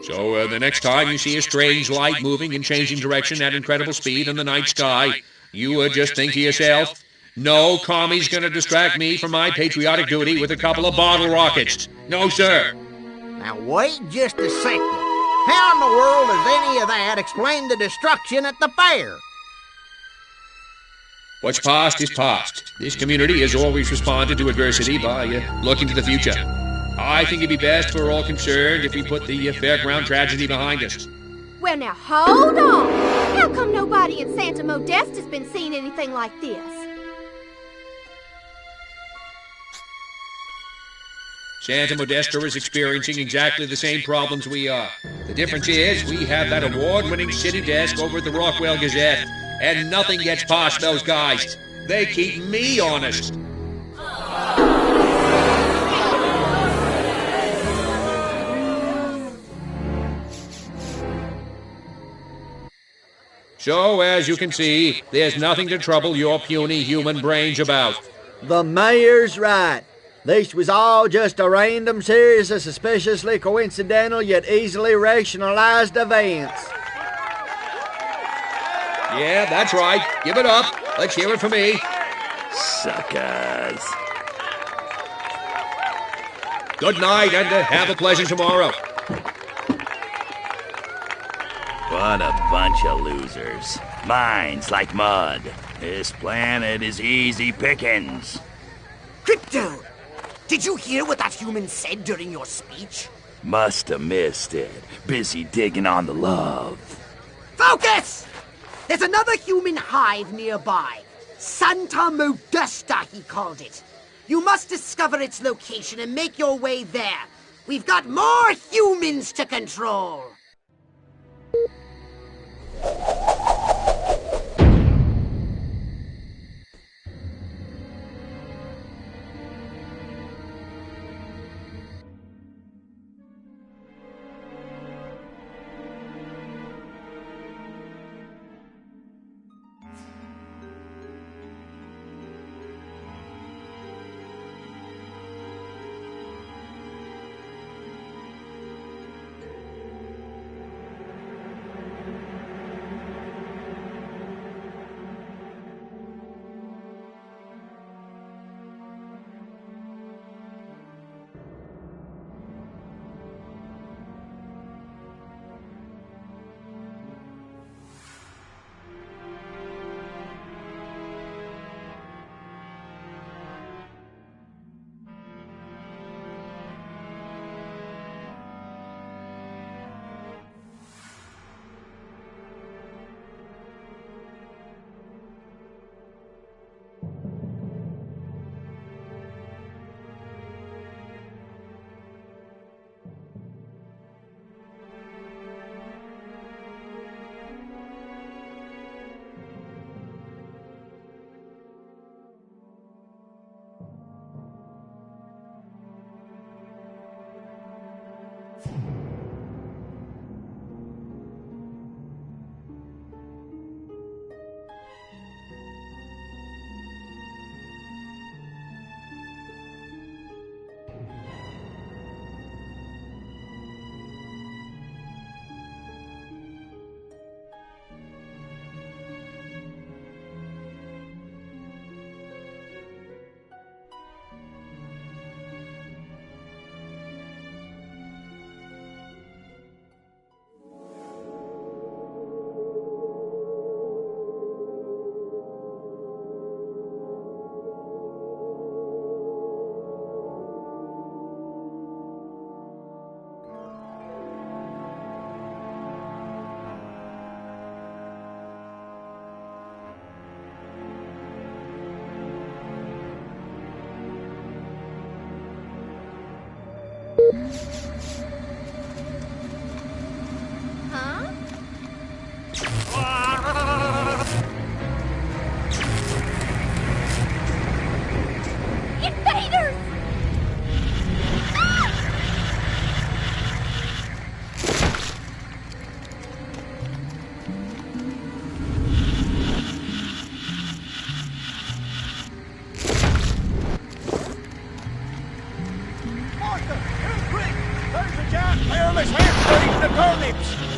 So the next time you see a strange light moving and changing direction at incredible speed in the night sky, you just think to yourself, no commie's gonna distract me from my patriotic duty with a couple of bottle rockets. No, sir. Now wait just a second. How in the world does any of that explain the destruction at the fair? What's past is past. This community has always responded to adversity by looking to the future. I think it'd be best for all concerned if we put the fairground tragedy behind us. Well, now, hold on. How come nobody in Santa Modesta's been seeing anything like this? Santa Modesta is experiencing exactly the same problems we are. The difference is we have that award-winning city desk over at the Rockwell Gazette, and nothing gets past those guys. They keep me honest. So, as you can see, there's nothing to trouble your puny human brains about. The mayor's right. This was all just a random series of suspiciously coincidental yet easily rationalized events. Yeah, that's right. Give it up. Let's hear it from me. Suckers. Good night, and have a pleasant tomorrow. What a bunch of losers. Minds like mud. This planet is easy pickings. Crypto! Did you hear what that human said during your speech? Must have missed it. Busy digging on the love. Focus! There's another human hive nearby. Santa Modesta, he called it. You must discover its location and make your way there. We've got more humans to control. Huh? Invaders!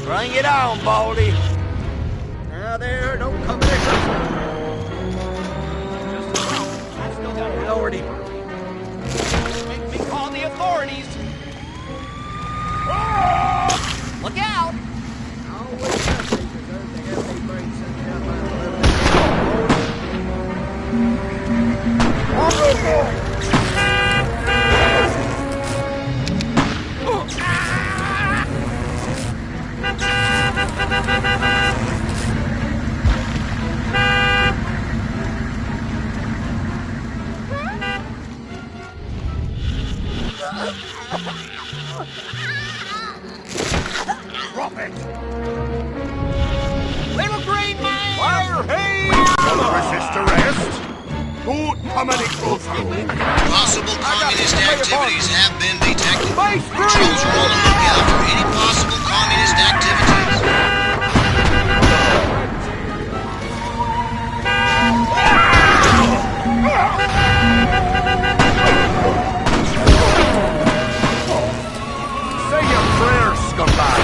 Bring it on, Baldy. Now there, don't come in here. I still got it already. Make me call the authorities. Look out! Drop it! Little green man! Fire haze! Gonna resist arrest? Don't come any closer. Possible communist activities have been detected. Patrols are on the lookout for any possible communist activities. Say your prayers, scumbag.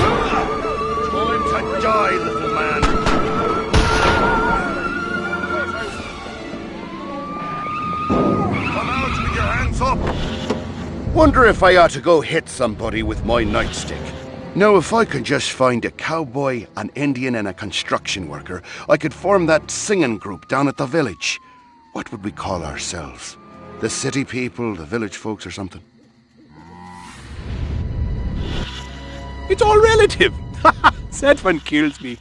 Time to die, little man. Come out with your hands up. Wonder if I ought to go hit somebody with my nightstick. Now, if I could just find a cowboy, an Indian, and a construction worker, I could form that singing group down at the village. What would we call ourselves? The city people, the village folks, or something? It's all relative. That one kills me.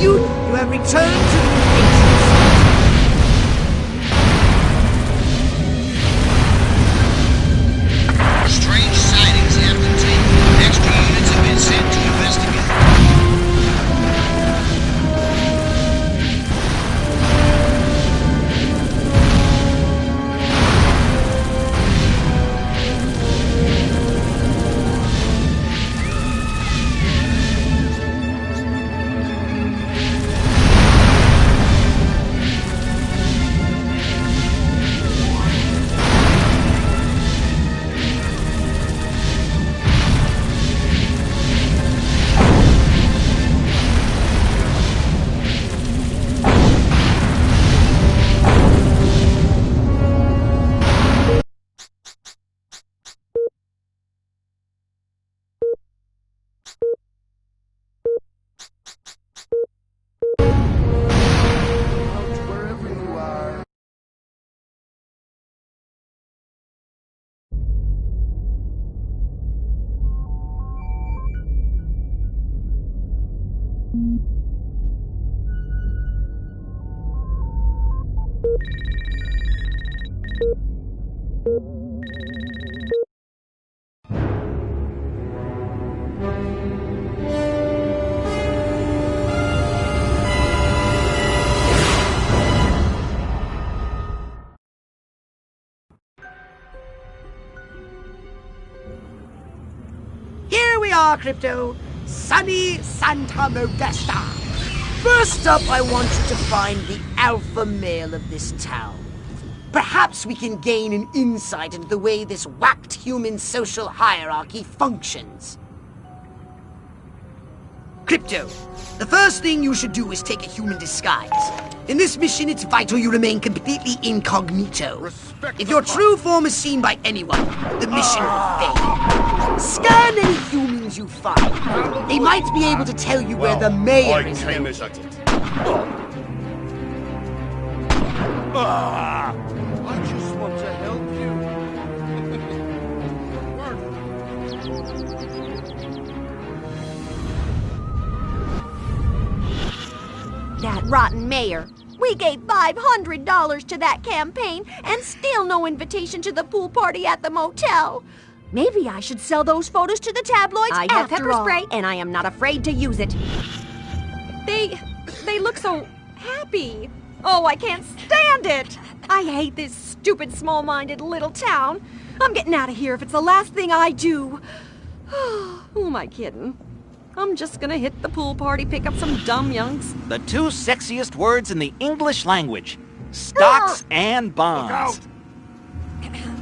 You have returned to the Strange sightings have continued. Extra units have been sent to investigate. we are, Crypto. Sunny Santa Modesta. First up, I want you to find the alpha male of this town. Perhaps we can gain an insight into the way this whacked human social hierarchy functions. Crypto, the first thing you should do is take a human disguise. In this mission, it's vital you remain completely incognito. If your true form is seen by anyone, the mission will fail. Scan any humans you find. They might be able to tell you where the mayor is located. I just want to help you. That rotten mayor. We gave $500 to that campaign and still no invitation to the pool party at the motel. Maybe I should sell those photos to the tabloids I have pepper spray, and I am not afraid to use it. They look so happy. Oh, I can't stand it. I hate this stupid, small-minded little town. I'm getting out of here if it's the last thing I do. Who am I kidding? I'm just gonna hit the pool party, pick up some dumb youngs. The two sexiest words in the English language. Stocks and bonds. Look out!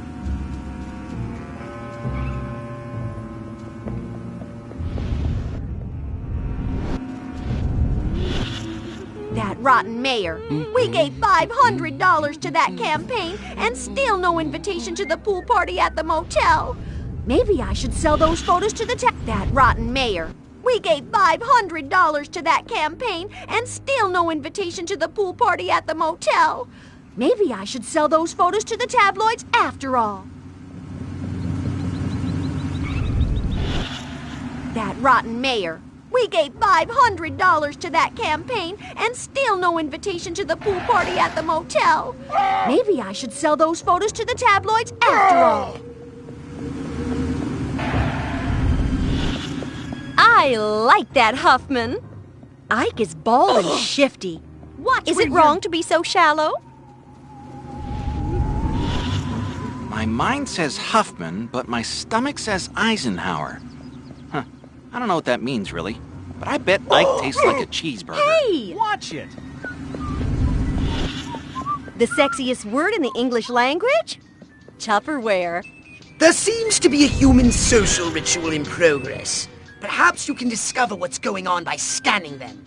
That rotten mayor. We gave $500 to that campaign and still no invitation to the pool party at the motel. Maybe I should sell those photos to the That rotten mayor. We gave $500 to that campaign and still no invitation to the pool party at the motel. Maybe I should sell those photos to the tabloids after all. That rotten mayor. We gave $500 to that campaign and still no invitation to the pool party at the motel. Maybe I should sell those photos to the tabloids after all. I like that Huffman. Ike is bald and shifty. Is it wrong to be so shallow? My mind says Huffman, but my stomach says Eisenhower. Huh. I don't know what that means, really. But I bet Ike tastes like a cheeseburger. Hey! Watch it! The sexiest word in the English language? Tupperware. There seems to be a human social ritual in progress. Perhaps you can discover what's going on by scanning them.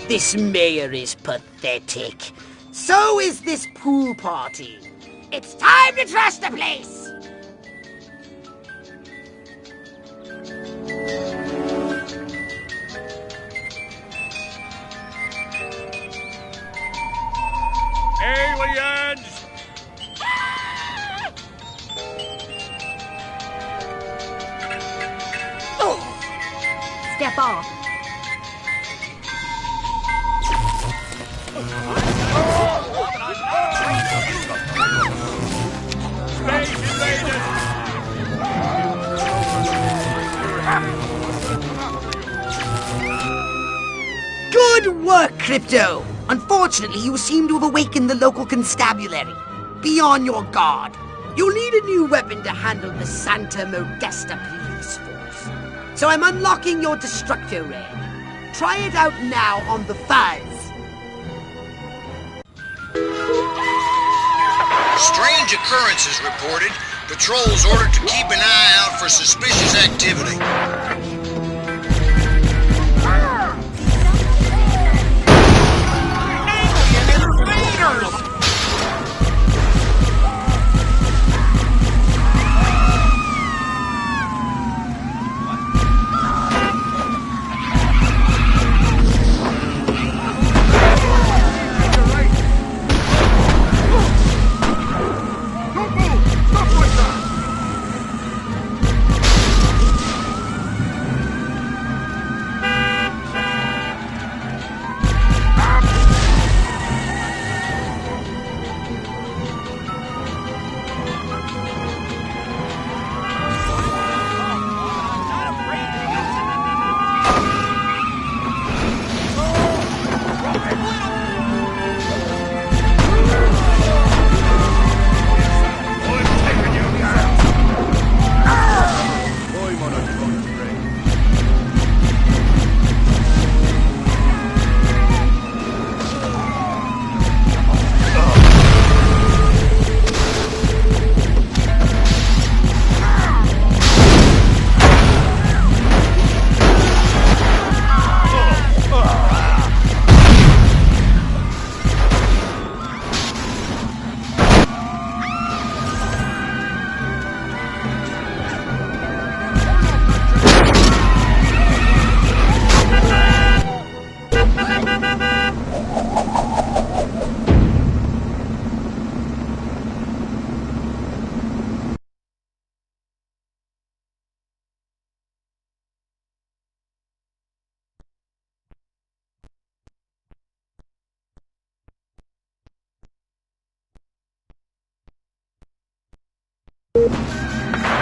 This mayor is pathetic. So is this pool party. It's time to trash the place! Aliens! Step off. Space invaders! Good work, Crypto! Unfortunately, you seem to have awakened the local constabulary. Be on your guard. You'll need a new weapon to handle the Santa Modesta police force. So I'm unlocking your Destructo Ray. Try it out now on the Fuzz. Strange occurrences reported. Patrols ordered to keep an eye out for suspicious activity.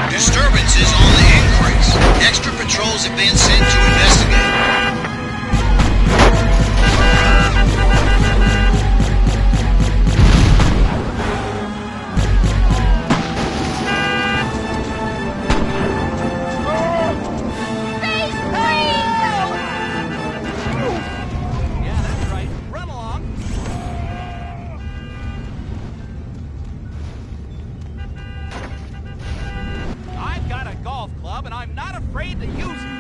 Disturbances on the increase. Extra patrols have been sent to investigate. I've got a golf club and I'm not afraid to use it.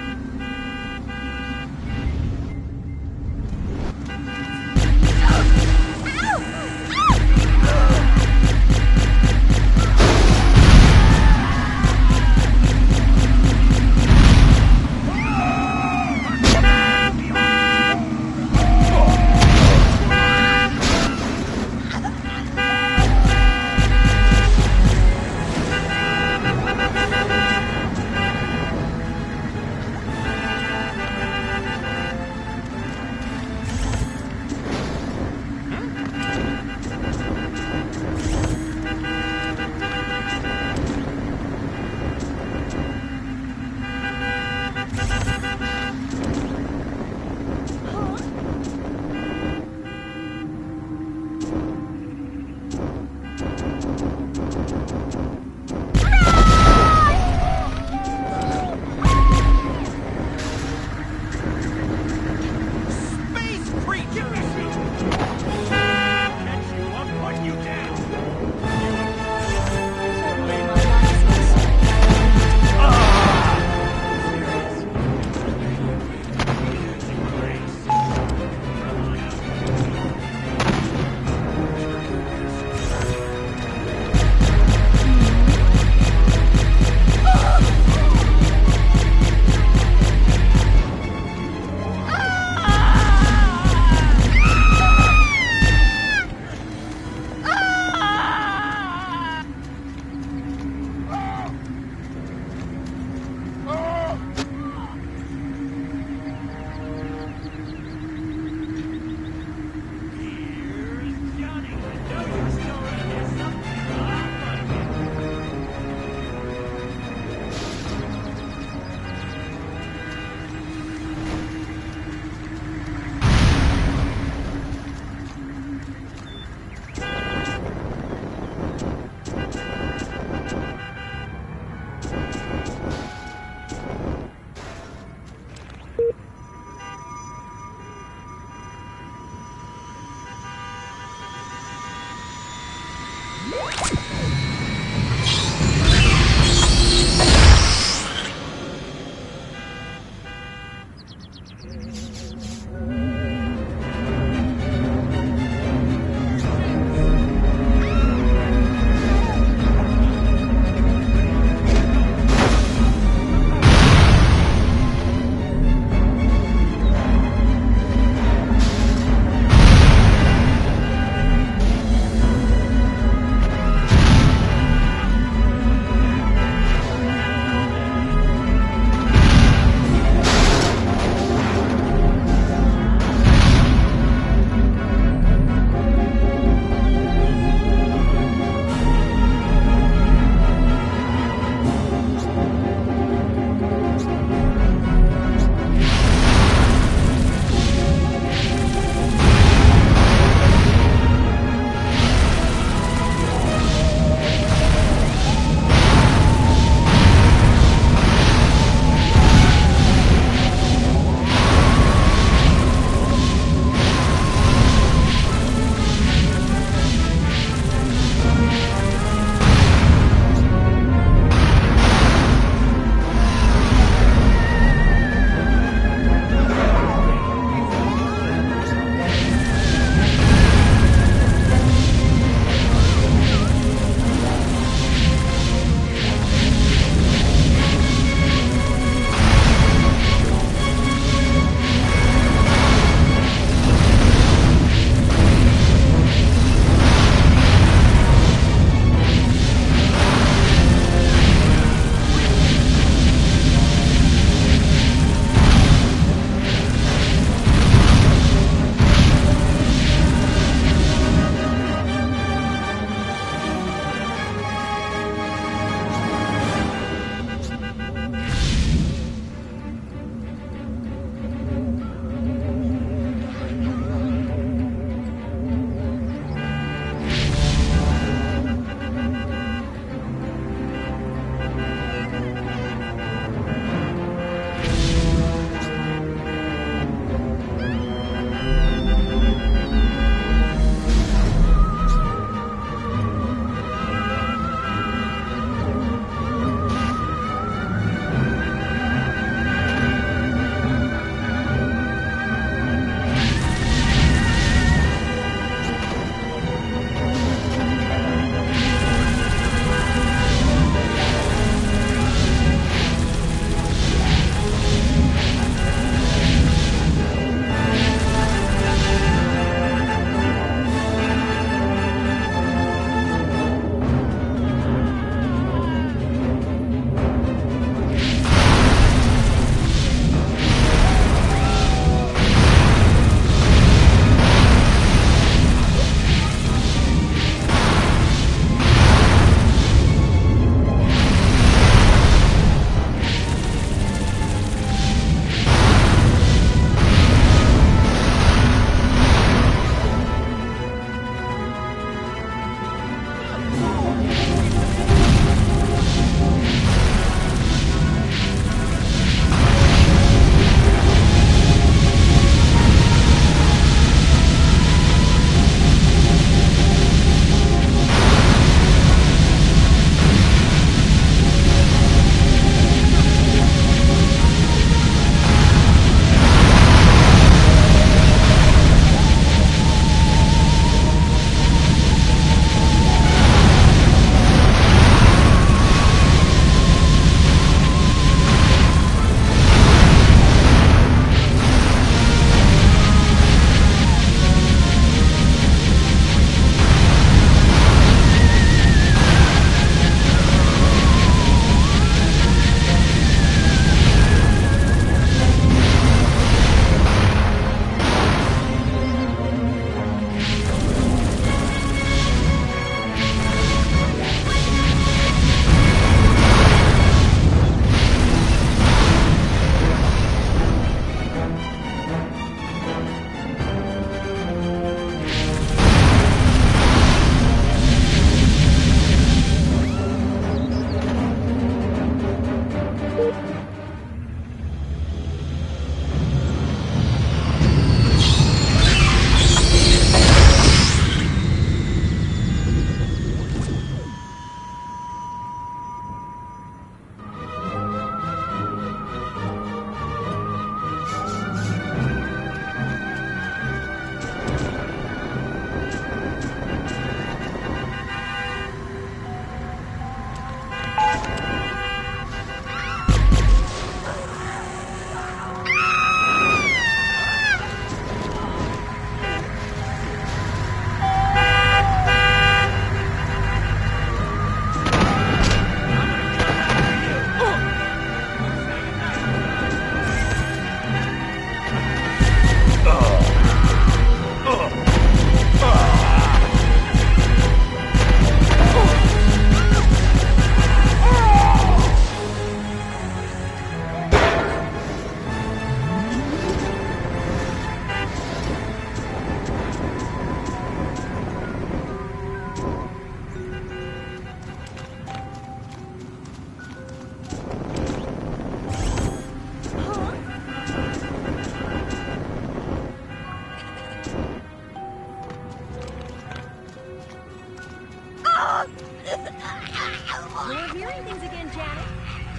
You're hearing things again, Janet?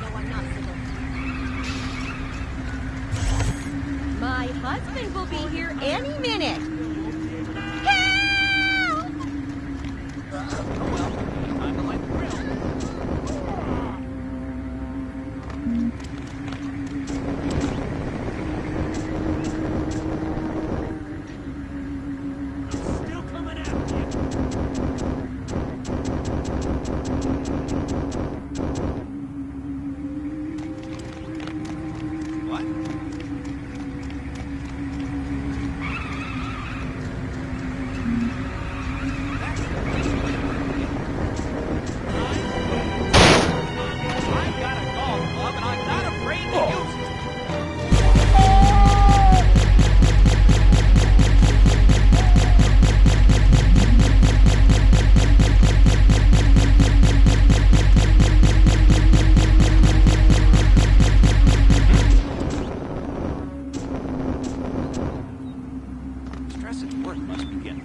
No, I'm not, Sybil. My husband will be here any minute. Help! Time to light the grill. Still coming out. What? I've got a golf club and I'm not afraid to use it. Stress at work must begin.